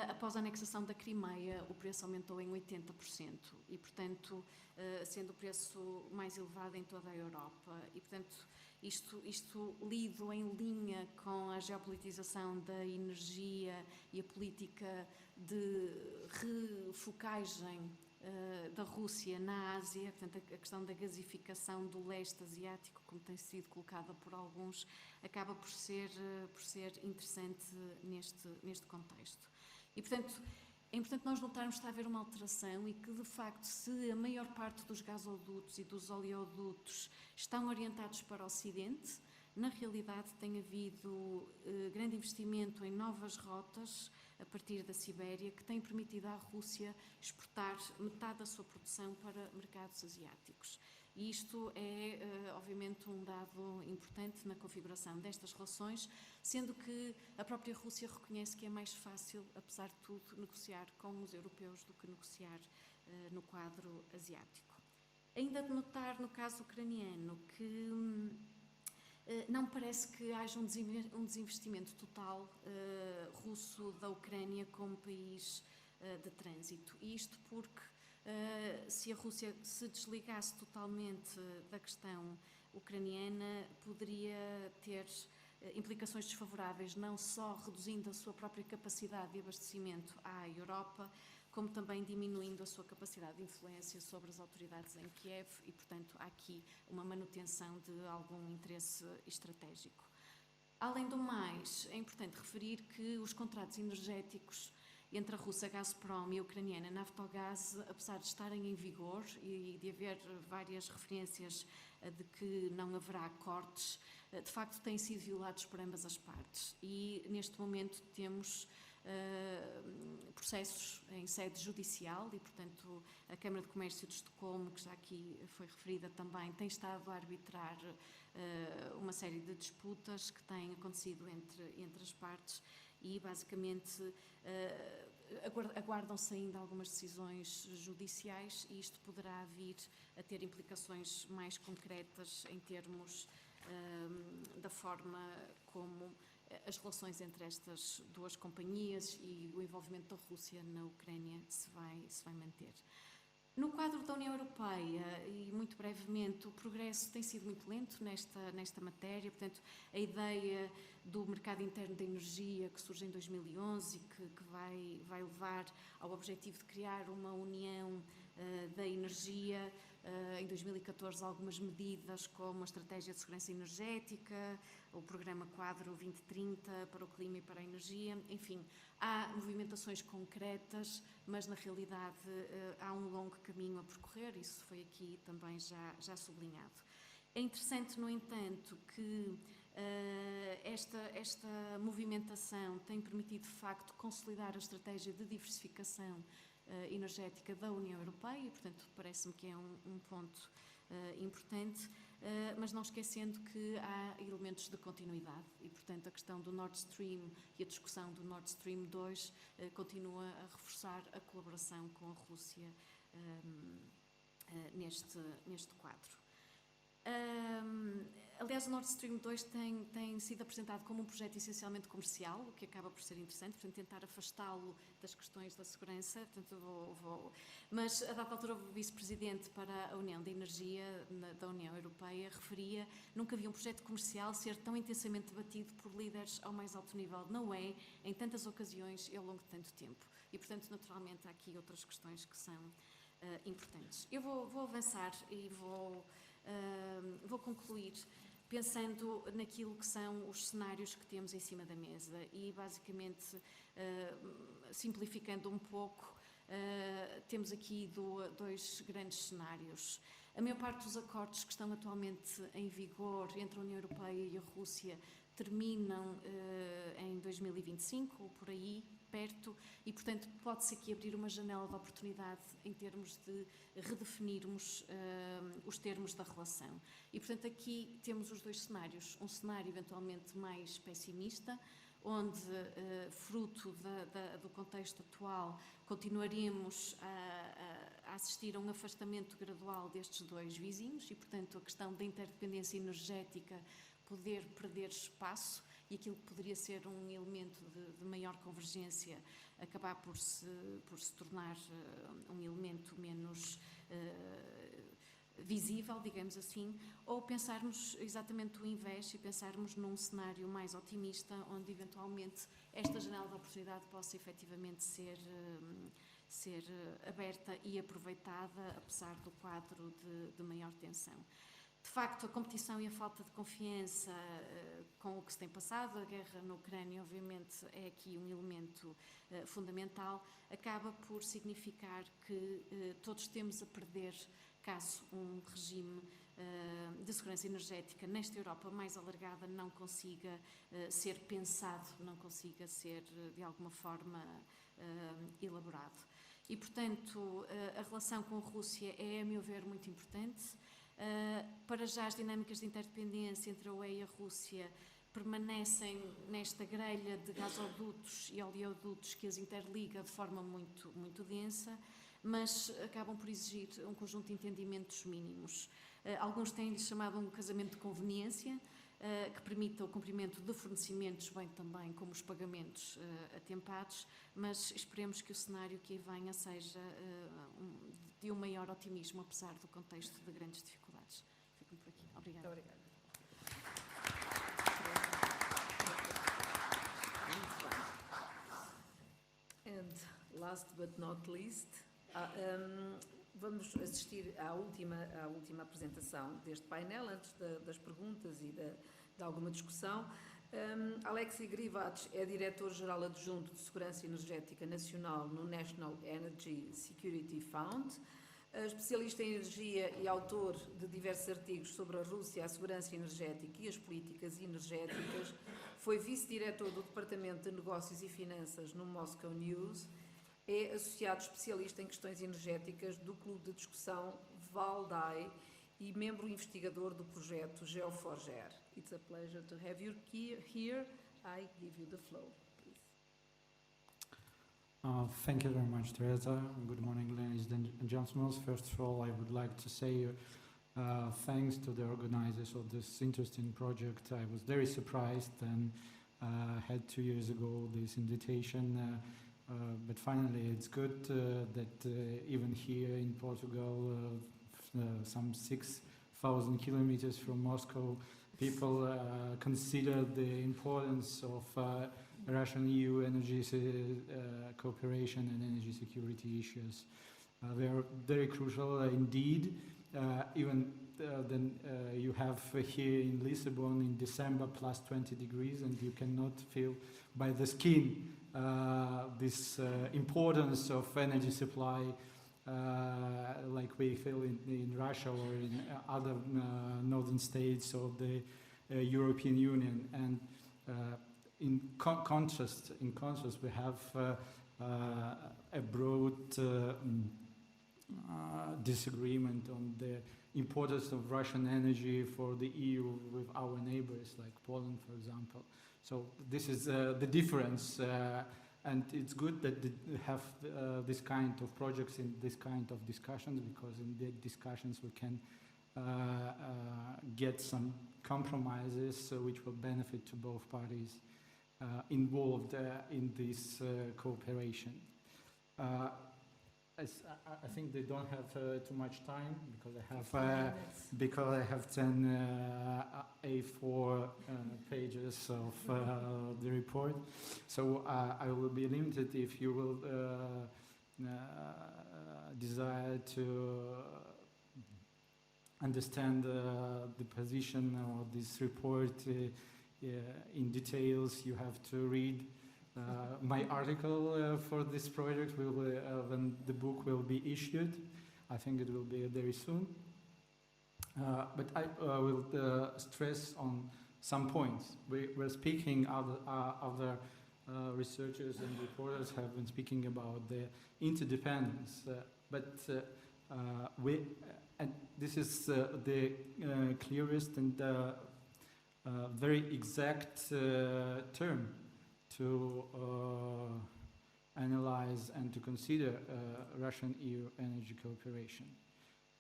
Após a anexação da Crimeia, o preço aumentou em 80% e, portanto, sendo o preço mais elevado em toda a Europa. E, portanto, isto lido em linha com a geopolitização da energia e a política de refocagem da Rússia na Ásia, portanto, a questão da gasificação do leste asiático, como tem sido colocada por alguns, acaba por ser interessante neste contexto. E, portanto, é importante nós notarmos que está a haver uma alteração e que, de facto, se a maior parte dos gasodutos e dos oleodutos estão orientados para o Ocidente, na realidade tem havido grande investimento em novas rotas a partir da Sibéria, que tem permitido à Rússia exportar metade da sua produção para mercados asiáticos. E isto é, obviamente, um dado importante na configuração destas relações, sendo que a própria Rússia reconhece que é mais fácil, apesar de tudo, negociar com os europeus do que negociar no quadro asiático. Ainda de notar, no caso ucraniano, que não parece que haja um desinvestimento total russo da Ucrânia como país de trânsito. E isto porque se a Rússia se desligasse totalmente da questão ucraniana, poderia ter implicações desfavoráveis, não só reduzindo a sua própria capacidade de abastecimento à Europa, como também diminuindo a sua capacidade de influência sobre as autoridades em Kiev e, portanto, há aqui uma manutenção de algum interesse estratégico. Além do mais, é importante referir que os contratos energéticos entre a russa Gazprom e a ucraniana Naftogaz, apesar de estarem em vigor e de haver várias referências de que não haverá cortes, de facto têm sido violados por ambas as partes. E neste momento temos processos em sede judicial e, portanto, a Câmara de Comércio de Estocolmo, que já aqui foi referida também, tem estado a arbitrar uma série de disputas que têm acontecido entre as partes e, basicamente, aguardam-se ainda algumas decisões judiciais e isto poderá vir a ter implicações mais concretas em termos da forma como as relações entre estas duas companhias e o envolvimento da Rússia na Ucrânia se vai manter. No quadro da União Europeia, e muito brevemente, o progresso tem sido muito lento nesta matéria, portanto, a ideia do mercado interno da energia que surge em 2011 e que vai levar ao objetivo de criar uma união da energia. Em 2014, algumas medidas como a Estratégia de Segurança Energética, o Programa Quadro 2030 para o Clima e para a Energia. Enfim, há movimentações concretas, mas na realidade há um longo caminho a percorrer, isso foi aqui também já sublinhado. É interessante, no entanto, que esta movimentação tem permitido, de facto, consolidar a estratégia de diversificação energética da União Europeia e, portanto, parece-me que é um ponto importante, mas não esquecendo que há elementos de continuidade e, portanto, a questão do Nord Stream e a discussão do Nord Stream 2 continua a reforçar a colaboração com a Rússia neste quadro. Aliás, o Nord Stream 2 tem sido apresentado como um projeto essencialmente comercial, o que acaba por ser interessante, portanto, tentar afastá-lo das questões da segurança. Portanto, Mas, a dada altura, o vice-presidente para a União de Energia da União Europeia referia: nunca vi um projeto comercial ser tão intensamente debatido por líderes ao mais alto nível na UE, em tantas ocasiões e ao longo de tanto tempo. E, portanto, naturalmente, há aqui outras questões que são importantes. Eu vou avançar e vou concluir pensando naquilo que são os cenários que temos em cima da mesa e, basicamente, simplificando um pouco, temos aqui dois grandes cenários. A maior parte dos acordos que estão atualmente em vigor entre a União Europeia e a Rússia terminam em 2025 ou por aí, perto, e, portanto, pode-se aqui abrir uma janela de oportunidade em termos de redefinirmos os termos da relação. E, portanto, aqui temos os dois cenários. Um cenário eventualmente mais pessimista, onde, fruto do contexto atual, continuaremos a assistir a um afastamento gradual destes dois vizinhos e, portanto, a questão da interdependência energética poder perder espaço e aquilo que poderia ser um elemento de maior convergência acabar por se tornar um elemento menos visível, digamos assim, ou pensarmos exatamente o inverso e pensarmos num cenário mais otimista, onde eventualmente esta janela de oportunidade possa efetivamente ser aberta e aproveitada, apesar do quadro de maior tensão. De facto, a competição e a falta de confiança com o que se tem passado, a guerra na Ucrânia, obviamente, é aqui um elemento fundamental, acaba por significar que todos temos a perder caso um regime de segurança energética nesta Europa mais alargada não consiga ser pensado, não consiga ser, de alguma forma, elaborado. E, portanto, a relação com a Rússia é, a meu ver, muito importante. Para já, as dinâmicas de interdependência entre a UE e a Rússia permanecem nesta grelha de gasodutos e oleodutos que as interliga de forma muito, muito densa, mas acabam por exigir um conjunto de entendimentos mínimos. Alguns têm-lhe chamado um casamento de conveniência, que permita o cumprimento de fornecimentos, bem também como os pagamentos atempados, mas esperemos que o cenário que aí venha seja de um maior otimismo, apesar do contexto de grandes dificuldades. Fico por aqui. Obrigada. Muito obrigada. Muito bem. And last but not least, vamos assistir à última apresentação deste painel, antes das perguntas e de alguma discussão. Alexei Grivac é Diretor-Geral Adjunto de Segurança Energética Nacional no National Energy Security Fund, especialista em energia e autor de diversos artigos sobre a Rússia, a segurança energética e as políticas energéticas. Foi vice-diretor do Departamento de Negócios e Finanças no Moscow News. É associado especialista em questões energéticas do Clube de Discussão Valdai e membro investigador do projeto Geoforger. It's a pleasure to have you here. I give you the floor, please. Thank you very much, Teresa. Good morning, ladies and gentlemen. First of all, I would like to say thanks to the organizers of this interesting project. I was very surprised and had 2 years ago this invitation. But finally, it's good that even here in Portugal, some 6,000 kilometers from Moscow, people consider the importance of Russian-EU energy cooperation and energy security issues. They are very crucial indeed. Even then you have here in Lisbon in December plus 20 degrees, and you cannot feel by the skin this importance of energy supply like we feel in Russia or in other northern states of the European Union. And in contrast, we have a broad disagreement on the importance of Russian energy for the EU with our neighbors like Poland, for example. So this is the difference, and it's good that they have this kind of projects in this kind of discussions, because in the discussions we can get some compromises which will benefit to both parties involved in this cooperation. I think they don't have too much time because I have 10 A4 pages of the report. So I will be limited. If you will desire to understand the position of this report in details, you have to read my article for this project when the book will be issued. I think it will be very soon. But I will stress on some points. We're speaking, other researchers and reporters have been speaking about the interdependence, and this is the clearest and very exact term to analyze and to consider Russian-EU energy cooperation.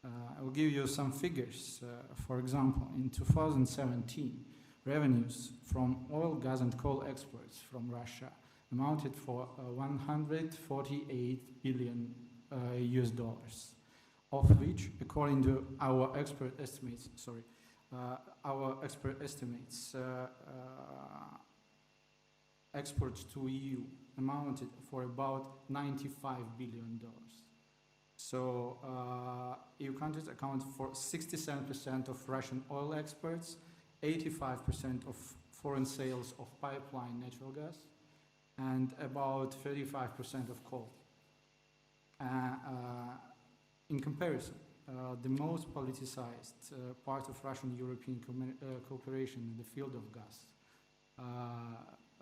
I will give you some figures. For example, in 2017, revenues from oil, gas and coal exports from Russia amounted for 148 billion US dollars, of which, according to our expert estimates, exports to EU amounted for about $95 billion. So EU countries account for 67% of Russian oil exports, 85% of foreign sales of pipeline natural gas, and about 35% of coal. In comparison, the most politicized part of Russian-European cooperation in the field of gas,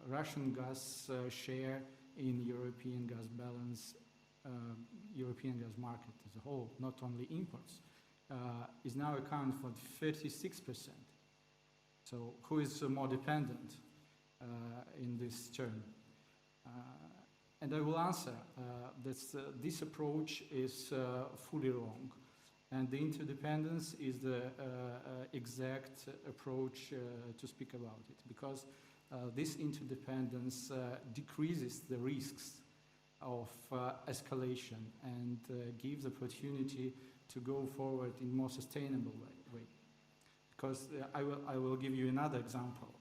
Russian gas share in European gas balance, European gas market as a whole, not only imports, is now accounted for 36%. So who is more dependent in this term? And I will answer that this approach is fully wrong, and the interdependence is the exact approach to speak about it, because this interdependence decreases the risks of escalation and gives opportunity to go forward in more sustainable way. Because I will give you another example.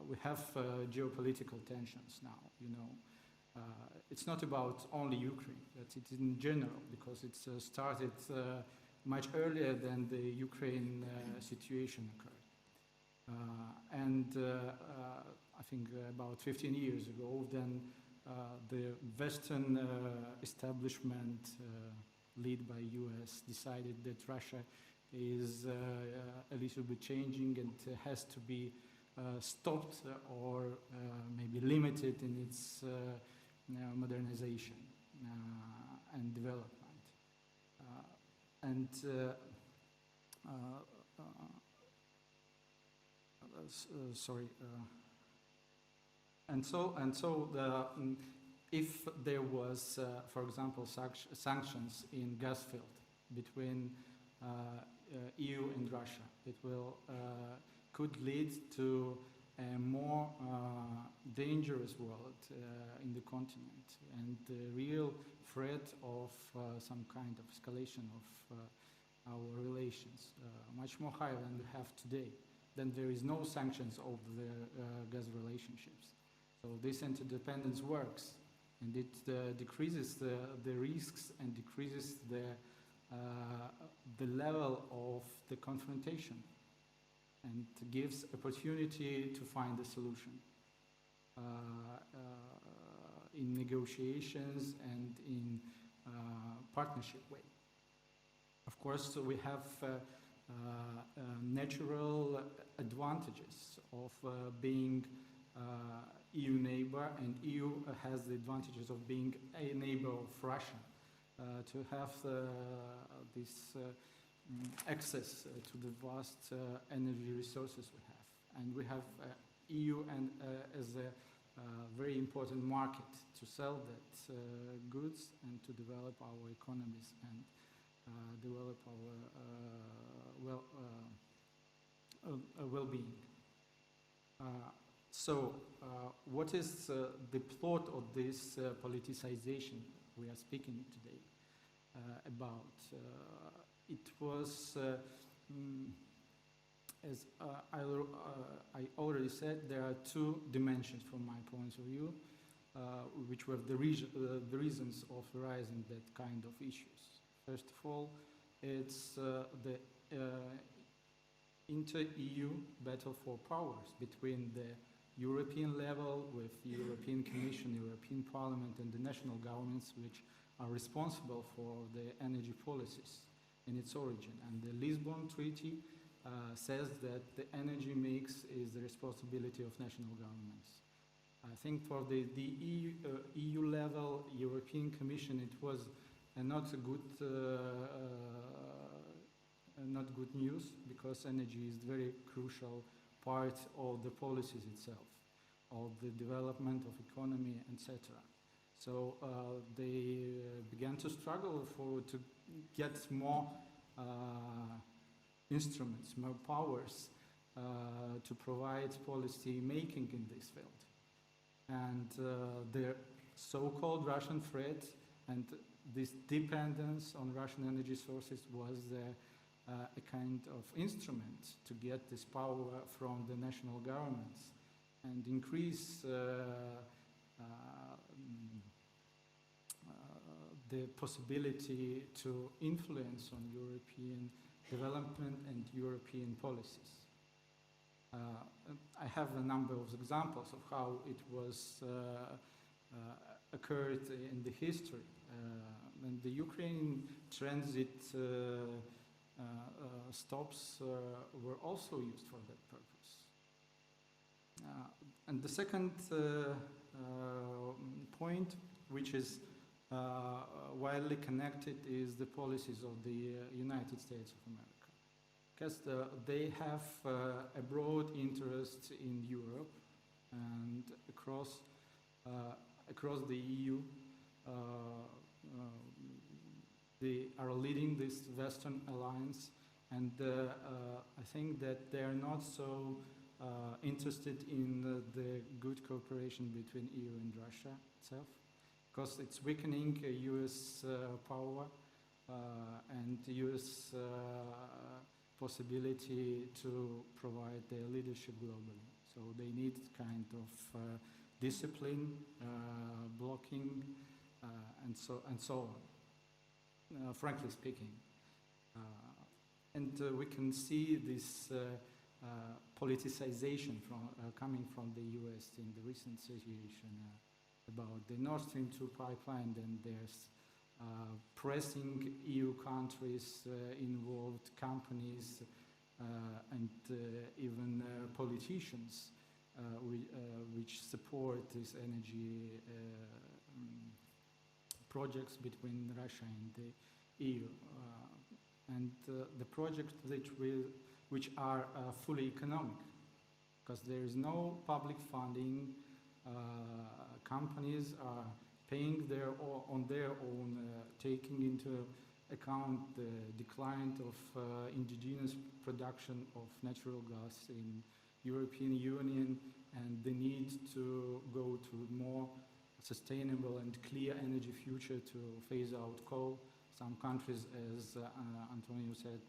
We have geopolitical tensions now, you know. It's not about only Ukraine, but it's in general, because it's started much earlier than the Ukraine situation occurred. I think about 15 years ago, then the Western establishment, led by US, decided that Russia is a little bit changing and has to be stopped or maybe limited in its modernization and development. If there was, for example, sanctions in gas field between EU and Russia, it could lead to a more dangerous world in the continent, and the real threat of some kind of escalation of our relations, much more higher than we have today. Then there is no sanctions of the gas relationships. So this interdependence works, and it decreases the risks and decreases increases the level of the confrontation and gives opportunity to find a solution in negotiations and in partnership way. Of course, we have natural advantages of being EU neighbor, and EU has the advantages of being a neighbor of Russia, to have this access to the vast energy resources we have. And we have EU and as a very important market to sell that goods and to develop our economies and develop our well-being. So, what is the plot of this politicization we are speaking today about? It was, as I already said, there are two dimensions from my point of view, which were the reasons of rising that kind of issues. First of all, it's the inter-EU battle for powers between the European level with European Commission, European Parliament and the national governments which are responsible for the energy policies in its origin. And the Lisbon Treaty says that the energy mix is the responsibility of national governments. I think for the EU level, European Commission, it was not good news, because energy is very crucial part of the policies itself, of the development of economy, etc. So they began to struggle to get more instruments, more powers to provide policy making in this field. And the so-called Russian threat and this dependence on Russian energy sources was a kind of instrument to get this power from the national governments and increase the possibility to influence on European development and European policies. I have a number of examples of how it was occurred in the history. And the Ukraine transit stops were also used for that purpose. And the second point, which is widely connected, is the policies of the United States of America. Because they have a broad interest in Europe and across the EU. They are leading this Western alliance, and I think that they are not so interested in the good cooperation between EU and Russia itself, because it's weakening US power and US possibility to provide their leadership globally. So they need kind of discipline, blocking, and so on. Frankly speaking, and we can see this politicization coming from the US in the recent situation about the Nord Stream 2 pipeline. Then there's pressing EU countries, involved companies, and even politicians which support these energy projects between Russia and the EU. And the projects which are fully economic, because there is no public funding. Companies are paying on their own, taking into account the decline of indigenous production of natural gas in European Union and the need to go to more sustainable and clear energy future to phase out coal. Some countries, as Antonio said,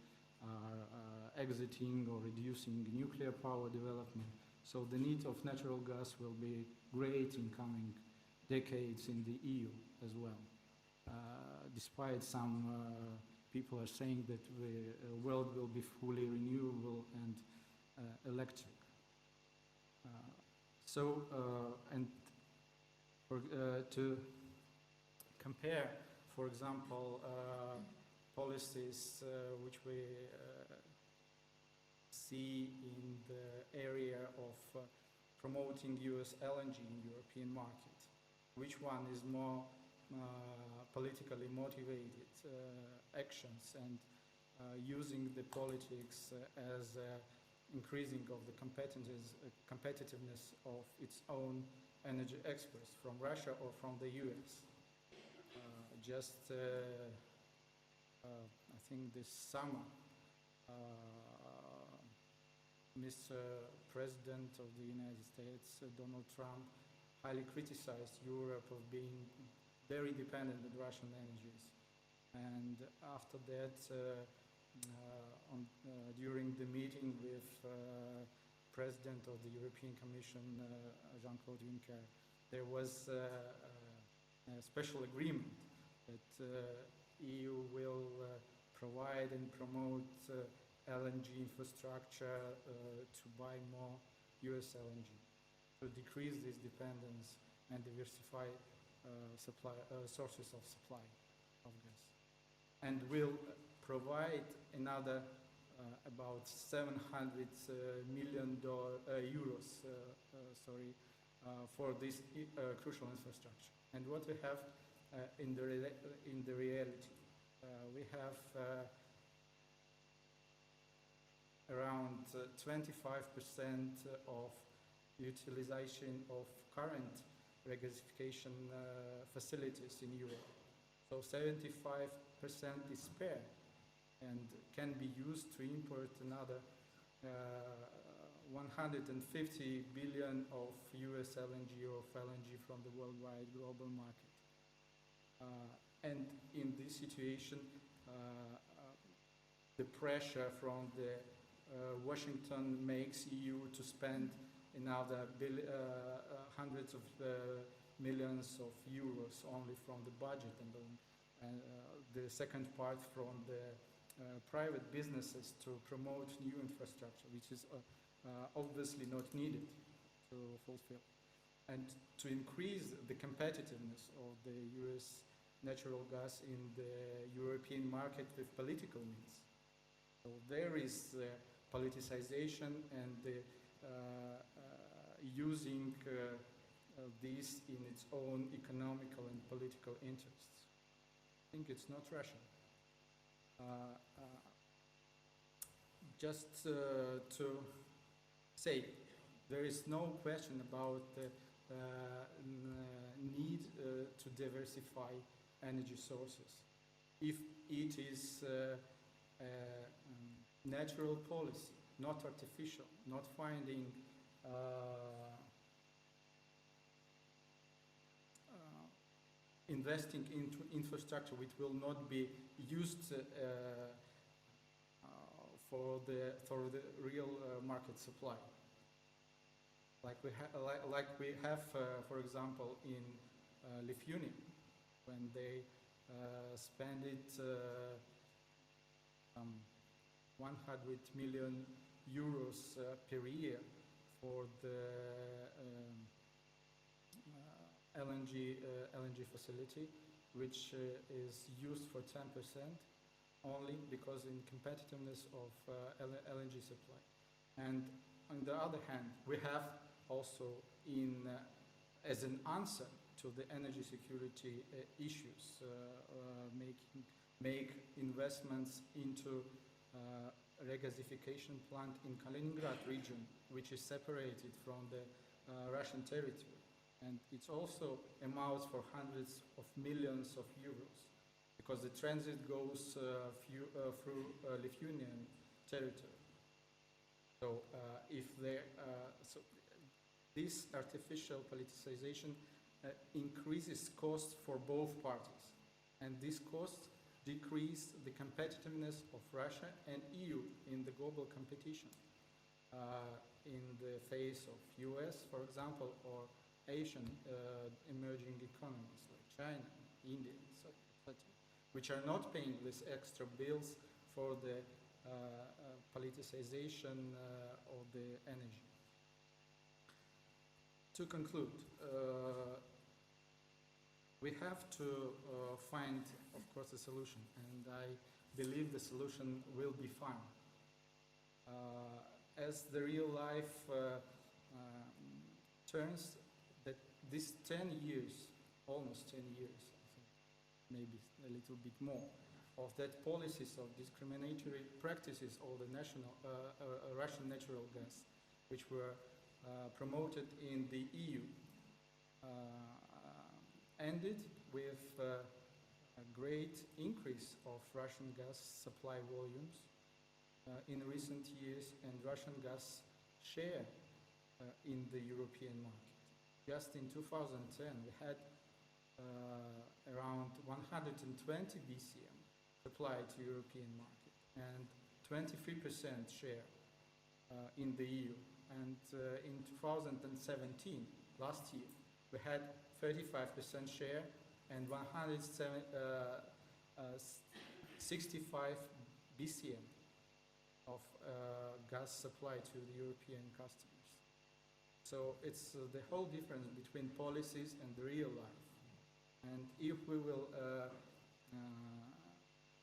are exiting or reducing nuclear power development. So the need of natural gas will be great in coming decades in the EU as well. despite some people are saying that the world will be fully renewable and electric. And to compare, for example, policies which we see in the area of promoting US LNG in European market, which one is more politically motivated actions and using the politics as increasing of the competitiveness of its own energy exports from Russia or from the US. I think this summer, Mr. President of the United States, Donald Trump, highly criticized Europe of being very dependent on Russian energies. And after that, during the meeting with President of the European Commission, Jean-Claude Juncker, there was a special agreement that EU will provide and promote LNG infrastructure to buy more US LNG, to decrease this dependence and diversify sources of supply of gas. And will provide another about 700 million euros for this crucial infrastructure. And what we have in the reality, we have around 25% of utilization of current regasification facilities in Europe. So 75% is spare and can be used to import another 150 billion of US LNG or LNG from the worldwide global market. And in this situation, the pressure from the Washington makes EU to spend another hundreds of millions of euros only from the budget, and the second part from the private businesses to promote new infrastructure, which is obviously not needed to fulfill. And to increase the competitiveness of the US natural gas in the European market with political means. So there is politicization and the using this in its own economical and political interests. I think it's not rational. Just to say, there is no question about the need to diversify energy sources. If it is natural policy, not artificial, not finding investing into infrastructure which will not be used for the real market supply. Like we have, for example, in Lithuania, when they spend it 100 million euros per year for the LNG facility, which is used for 10% only because in competitiveness of LNG supply. And on the other hand, we have also as an answer to the energy security issues, make investments into regasification plant in Kaliningrad region, which is separated from the Russian territory. And it also amounts for hundreds of millions of euros because the transit goes through Lithuanian territory. So this artificial politicization increases costs for both parties, and this cost decrease the competitiveness of Russia and EU in the global competition in the face of US, for example, or Asian emerging economies like China, India, and so which are not paying these extra bills for the politicization of the energy. To conclude, we have to find, of course, a solution, and I believe the solution will be found. As the real life turns, that these 10 years, almost 10 years, I think, maybe a little bit more, of that policies of discriminatory practices of the Russian natural gas, which were promoted in the EU, ended with a great increase of Russian gas supply volumes in recent years, and Russian gas share in the European market. Just in 2010, we had around 120 BCM supplied to European market and 23% share in the EU. And in 2017, last year, we had 35% share and 165 BCM of gas supply to the European customers. So it's the whole difference between policies and the real life. And if we will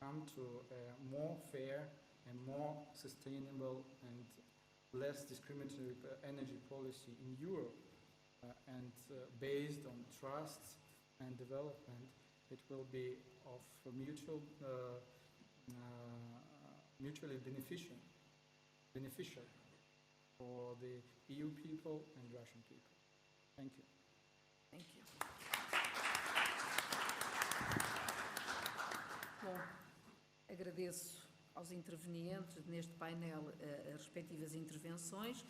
come to a more fair and more sustainable and less discriminatory energy policy in Europe, and based on trust and development, it will be of mutually beneficial for the EU people and Russian people. Thank you. Thank you. Bom, agradeço aos intervenientes neste painel as respectivas intervenções.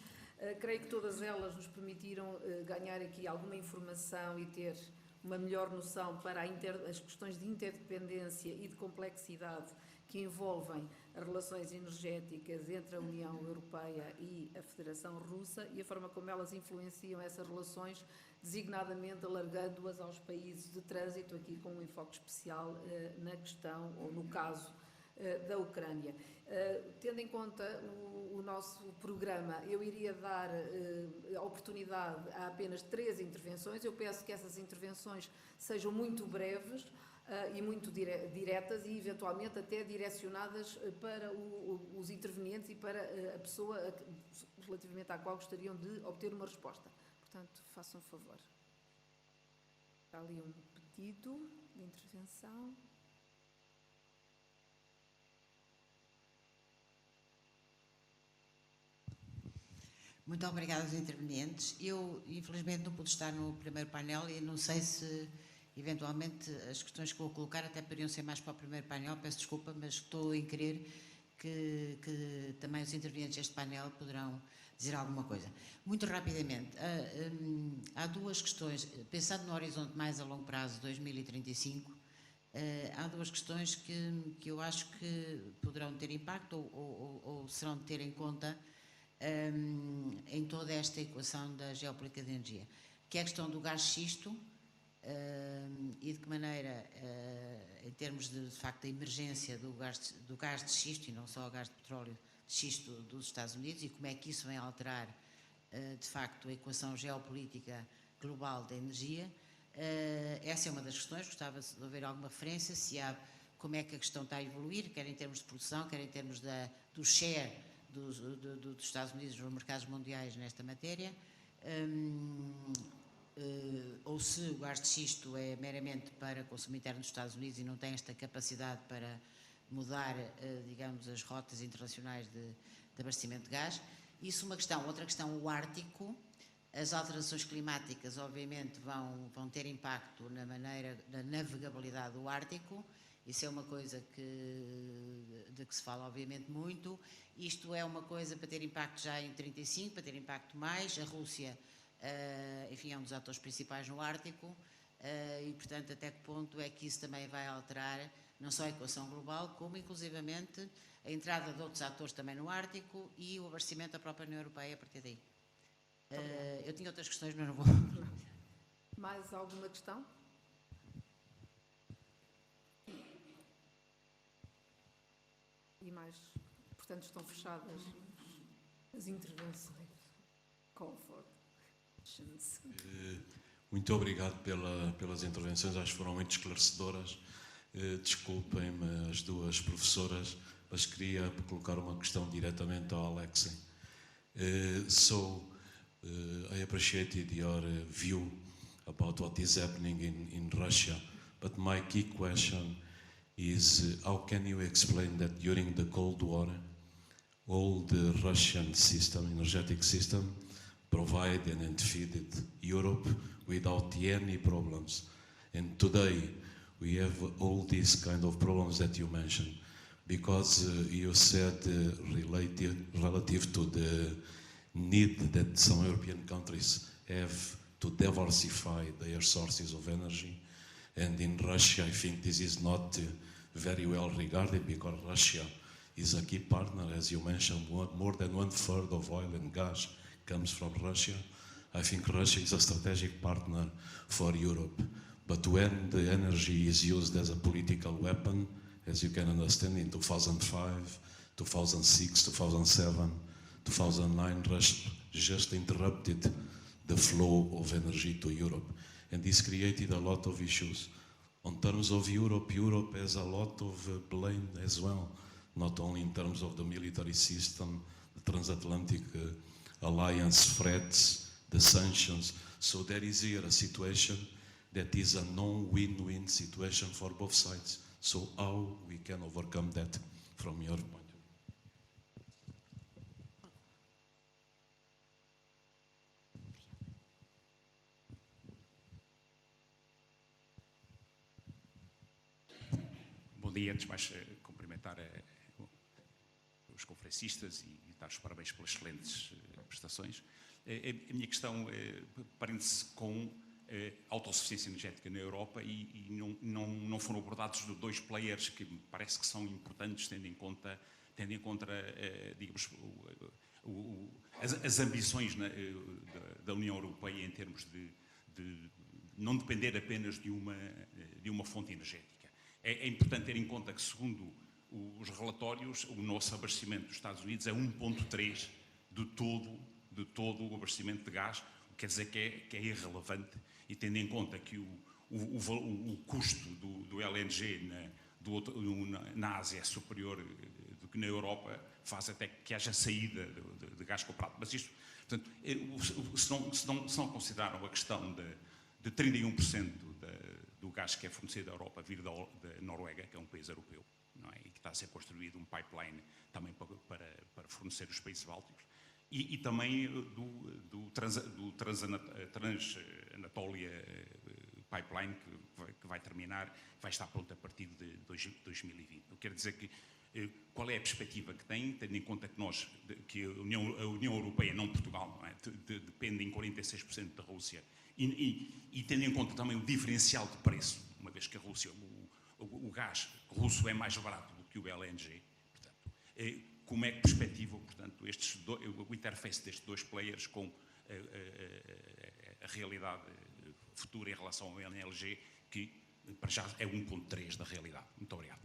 Creio que todas elas nos permitiram ganhar aqui alguma informação e ter uma melhor noção para as questões de interdependência e de complexidade que envolvem as relações energéticas entre a União Europeia e a Federação Russa e a forma como elas influenciam essas relações, designadamente alargando-as aos países de trânsito, aqui com um enfoque especial na questão, ou no caso, da Ucrânia. Tendo em conta o nosso programa, eu iria dar a oportunidade a apenas 3 intervenções. Eu peço que essas intervenções sejam muito breves e muito diretas e, eventualmente, até direcionadas para os intervenientes e para a pessoa relativamente à qual gostariam de obter uma resposta. Portanto, façam favor. Está ali um pedido de intervenção. Muito obrigada aos intervenientes. Eu, infelizmente, não pude estar no primeiro painel e não sei se, eventualmente, as questões que vou colocar até poderiam ser mais para o primeiro painel. Peço desculpa, mas estou em crer que também os intervenientes deste painel poderão dizer alguma coisa. Muito rapidamente, há 2 questões. Pensando no horizonte mais a longo prazo, 2035, há 2 questões que eu acho que poderão ter impacto ou serão de ter em conta em toda esta equação da geopolítica de energia, que é a questão do gás xisto e de que maneira, em termos de facto, da emergência do gás de xisto, e não só o gás de petróleo de xisto dos Estados Unidos, e como é que isso vem alterar, de facto, a equação geopolítica global da energia. Essa é uma das questões, gostava de ouvir alguma referência, como é que a questão está a evoluir, quer em termos de produção, quer em termos do share dos Estados Unidos nos mercados mundiais nesta matéria, ou se o gás de xisto é meramente para consumo interno dos Estados Unidos e não tem esta capacidade para mudar, digamos, as rotas internacionais de abastecimento de gás. Isso é uma questão. Outra questão, o Ártico. As alterações climáticas, obviamente, vão ter impacto na navegabilidade do Ártico. Isso é uma coisa de que se fala, obviamente, muito. Isto é uma coisa para ter impacto já em 35, para ter impacto mais. A Rússia, enfim, é um dos atores principais no Ártico e, portanto, até que ponto é que isso também vai alterar não só a equação global, como, inclusivamente, a entrada de outros atores também no Ártico e o abastecimento da própria União Europeia a partir daí. Eu tinha outras questões, mas não vou... Mais alguma questão? e mais, portanto, estão fechadas as intervenções. Call for questions. Muito obrigado pelas intervenções, acho que foram muito esclarecedoras. Desculpem-me as duas professoras, mas queria colocar uma questão diretamente ao Alexei. I appreciated your view about what is happening in Russia, but my key question is how can you explain that during the Cold War all the Russian system, energetic system, provided and fed Europe without any problems, and today we have all these kind of problems that you mentioned, because you said relative to the need that some European countries have to diversify their sources of energy, and in Russia I think this is not very well regarded, because Russia is a key partner, as you mentioned. More than 1/3 of oil and gas comes from Russia. I think Russia is a strategic partner for Europe. But when the energy is used as a political weapon, as you can understand, in 2005, 2006, 2007, 2009, Russia just interrupted the flow of energy to Europe. And this created a lot of issues. On terms of Europe, Europe has a lot of blame as well, not only in terms of the military system, the transatlantic alliance threats, the sanctions. So there is here a situation that is a non-win-win situation for both sides. So how we can overcome that from your point of view? Bom dia, antes de mais cumprimentar os conferencistas e dar os parabéns pelas excelentes prestações. A minha questão prende-se com a autossuficiência energética na Europa e não foram abordados dois players que me parece que são importantes, tendo em conta digamos, as ambições da União Europeia em termos de não depender apenas de uma fonte energética. É importante ter em conta que, segundo os relatórios, o nosso abastecimento dos Estados Unidos é 1,3 de todo o abastecimento de gás, o que quer dizer que é irrelevante, e tendo em conta que o custo do LNG na Ásia é superior do que na Europa, faz até que haja saída de gás comprado. Mas isto, portanto, se não consideraram a questão de 31% do gás que é fornecido à Europa vir da Noruega, que é um país europeu, não é? E que está a ser construído um pipeline também para fornecer os países bálticos, e também do Trans-Anatolia Pipeline, que vai terminar, vai estar pronto a partir de 2020. Eu quero dizer que qual é a perspectiva que tem, tendo em conta que a União Europeia, não Portugal, não é? Depende em 46% da Rússia, e tendo em conta também o diferencial de preço, uma vez que a Rússia, o gás russo é mais barato do que o LNG, portanto, como é que perspectivam, portanto, o interface destes dois players com a realidade futura em relação ao LNG, que para já é 1,3 da realidade. Muito obrigado.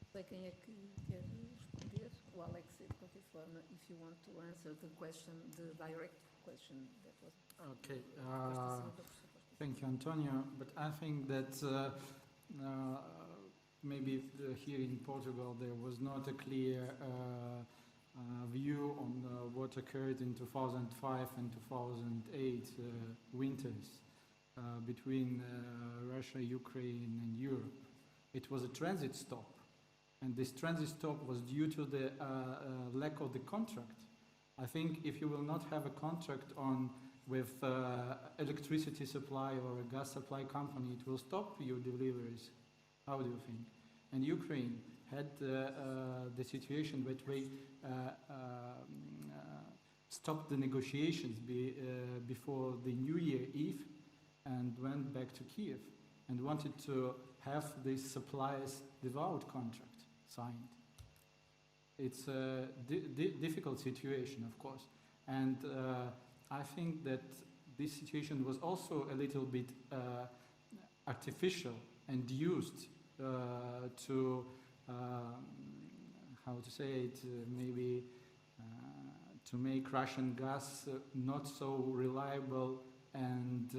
Não sei quem é que quer responder. O Alex, de qualquer forma, if you want to answer the question, the direct question that was... Okay, thank you, Antonio. But I think that maybe here in Portugal there was not a clear view on what occurred in 2005 and 2008 winters between Russia, Ukraine and Europe. It was a transit stop, and this transit stop was due to the lack of the contract. I think if you will not have a contract with electricity supply or a gas supply company, it will stop your deliveries. How do you think? And Ukraine had the situation that we stopped the negotiations before the New Year Eve and went back to Kiev and wanted to have these supplies without contract signed. It's a difficult situation, of course, and I think that this situation was also a little bit artificial and used to how to say it, maybe to make Russian gas not so reliable and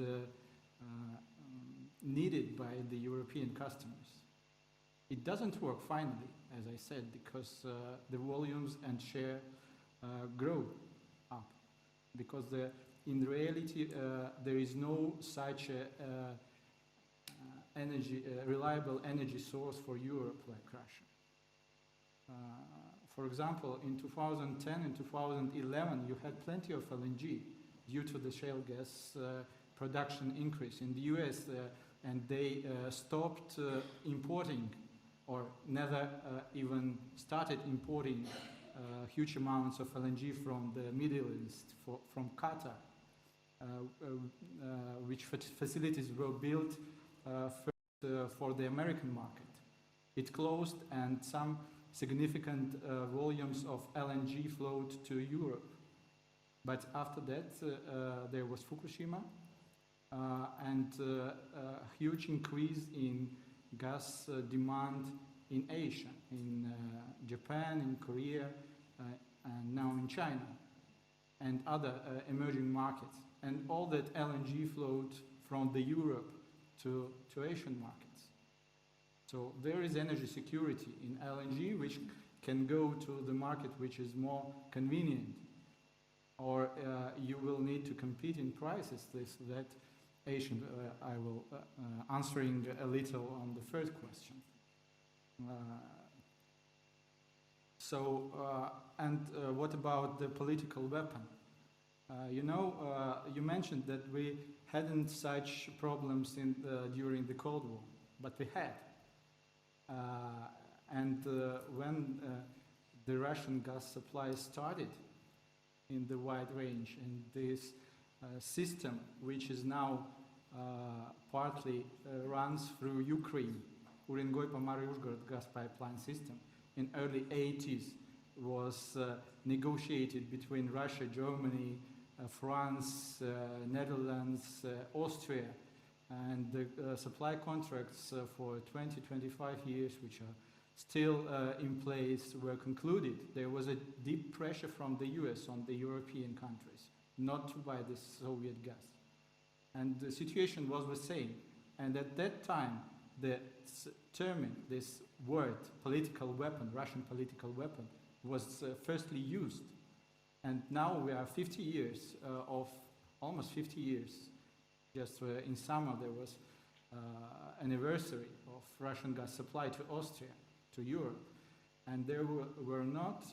needed by the European customers. It doesn't work finally, as I said, because the volumes and share grow up. Because in reality, there is no such reliable energy source for Europe like Russia. For example, in 2010 and 2011, you had plenty of LNG due to the shale gas production increase in the US, and they stopped importing, or never even started importing huge amounts of LNG from the Middle East, from Qatar, which facilities were built first for the American market. It closed, and some significant volumes of LNG flowed to Europe. But after that, there was Fukushima, and a huge increase in gas demand in Asia, in Japan, in Korea, and now in China, and other emerging markets. And all that LNG flowed from the Europe to Asian markets. So there is energy security in LNG, which can go to the market which is more convenient, or you will need to compete in prices. That Asian, I will answering a little on the first question. What about the political weapon? You mentioned that we hadn't such problems during the Cold War, but we had. When the Russian gas supply started in the wide range, and this system, which is now partly runs through Ukraine, Urengoy-Pomary-Uzhgorod gas pipeline system, in early 80s was negotiated between Russia, Germany, France, Netherlands, Austria, and the supply contracts for 20-25 years, which are still in place, were concluded. There was a deep pressure from the US on the European countries not to buy this Soviet gas. And the situation was the same. And at that time, this word, political weapon, Russian political weapon, was firstly used. And now we are 50 years almost 50 years. Just in summer there was anniversary of Russian gas supply to Austria, to Europe. And there were not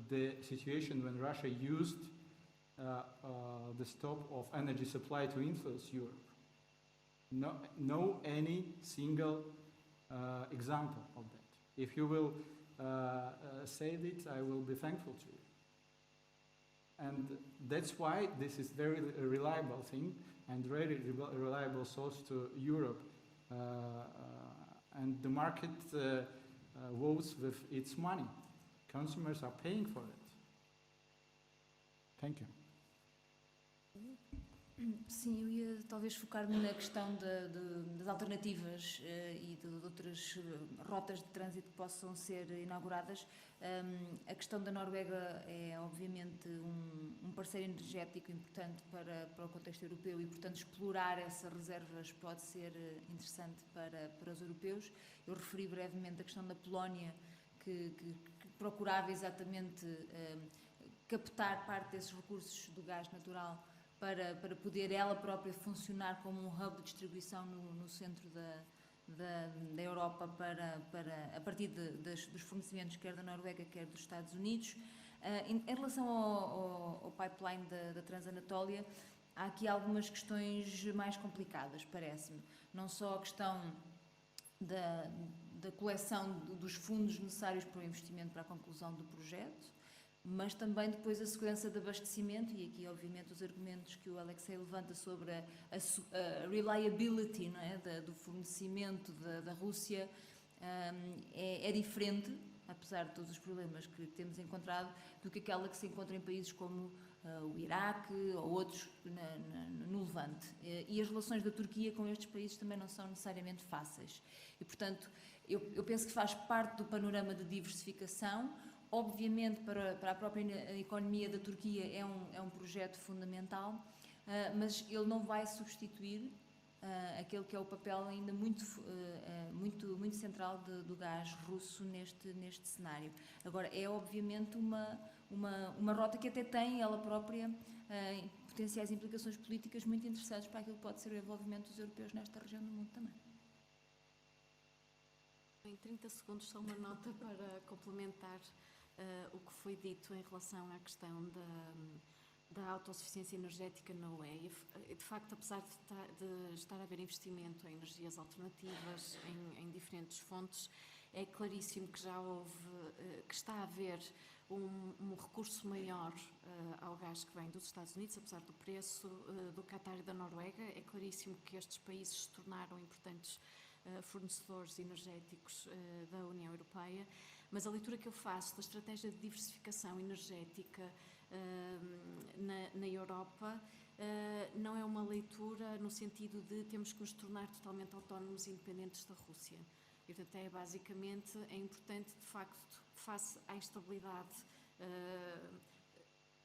the situation when Russia used the stop of energy supply to influence Europe. No any single example of that. If you will say it, I will be thankful to you. And that's why this is very reliable thing and very reliable source to Europe. And the market votes with its money. Consumers are paying for it. Thank you. Sim, eu ia talvez focar-me na questão das alternativas e de outras rotas de trânsito que possam ser inauguradas. A questão da Noruega é obviamente um parceiro energético importante para o contexto europeu e, portanto, explorar essas reservas pode ser interessante para os europeus. Eu referi brevemente a questão da Polónia, que procurava exatamente captar parte desses recursos do gás natural para poder ela própria funcionar como um hub de distribuição no centro da Europa a partir dos fornecimentos quer da Noruega, quer dos Estados Unidos. Em relação ao pipeline da Transanatólia, há aqui algumas questões mais complicadas, parece-me. Não só a questão da coleção dos fundos necessários para o investimento para a conclusão do projeto, mas também depois a segurança de abastecimento, e aqui obviamente os argumentos que o Alexei levanta sobre a reliability, não é? do fornecimento da Rússia é diferente, apesar de todos os problemas que temos encontrado, do que aquela que se encontra em países como o Iraque ou outros no Levante. E as relações da Turquia com estes países também não são necessariamente fáceis. E, portanto, eu penso que faz parte do panorama de diversificação Obviamente, para a própria economia da Turquia é um projeto fundamental, mas ele não vai substituir aquele que é o papel ainda muito central do gás russo neste cenário. Agora, é obviamente uma rota que até tem ela própria potenciais implicações políticas muito interessantes para aquilo que pode ser o envolvimento dos europeus nesta região do mundo também. Em 30 segundos, só uma nota para complementar o que foi dito em relação à questão da autossuficiência energética na UE. De facto, apesar de estar a haver investimento em energias alternativas, em diferentes fontes, é claríssimo que já houve, que está a haver um recurso maior ao gás que vem dos Estados Unidos, apesar do preço do Qatar e da Noruega. É claríssimo que estes países se tornaram importantes fornecedores energéticos da União Europeia, mas a leitura que eu faço da estratégia de diversificação energética na Europa não é uma leitura no sentido de temos que nos tornar totalmente autónomos e independentes da Rússia. E, portanto, basicamente, é importante, de facto, face à instabilidade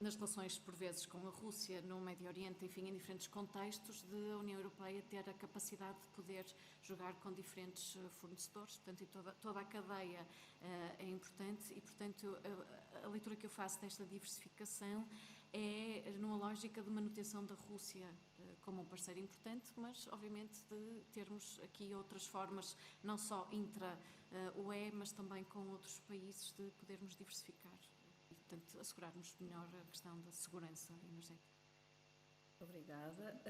nas relações, por vezes, com a Rússia, no Médio Oriente, enfim, em diferentes contextos, de a União Europeia ter a capacidade de poder jogar com diferentes fornecedores. Portanto, e toda a cadeia é importante e, portanto, a leitura que eu faço desta diversificação é numa lógica de manutenção da Rússia como um parceiro importante, mas, obviamente, de termos aqui outras formas, não só intra-UE, mas também com outros países, de podermos diversificar. E, portanto, assegurarmos melhor a questão da segurança energética. Obrigada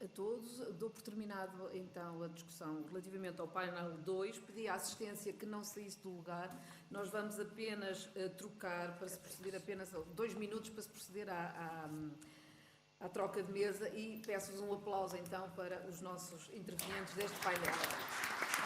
a todos. Dou por terminado então a discussão relativamente ao painel 2. Pedi à assistência que não saísse do lugar. Nós vamos apenas trocar para se proceder apenas 2 minutos para se proceder à troca de mesa e peço-vos um aplauso então para os nossos intervenientes deste painel.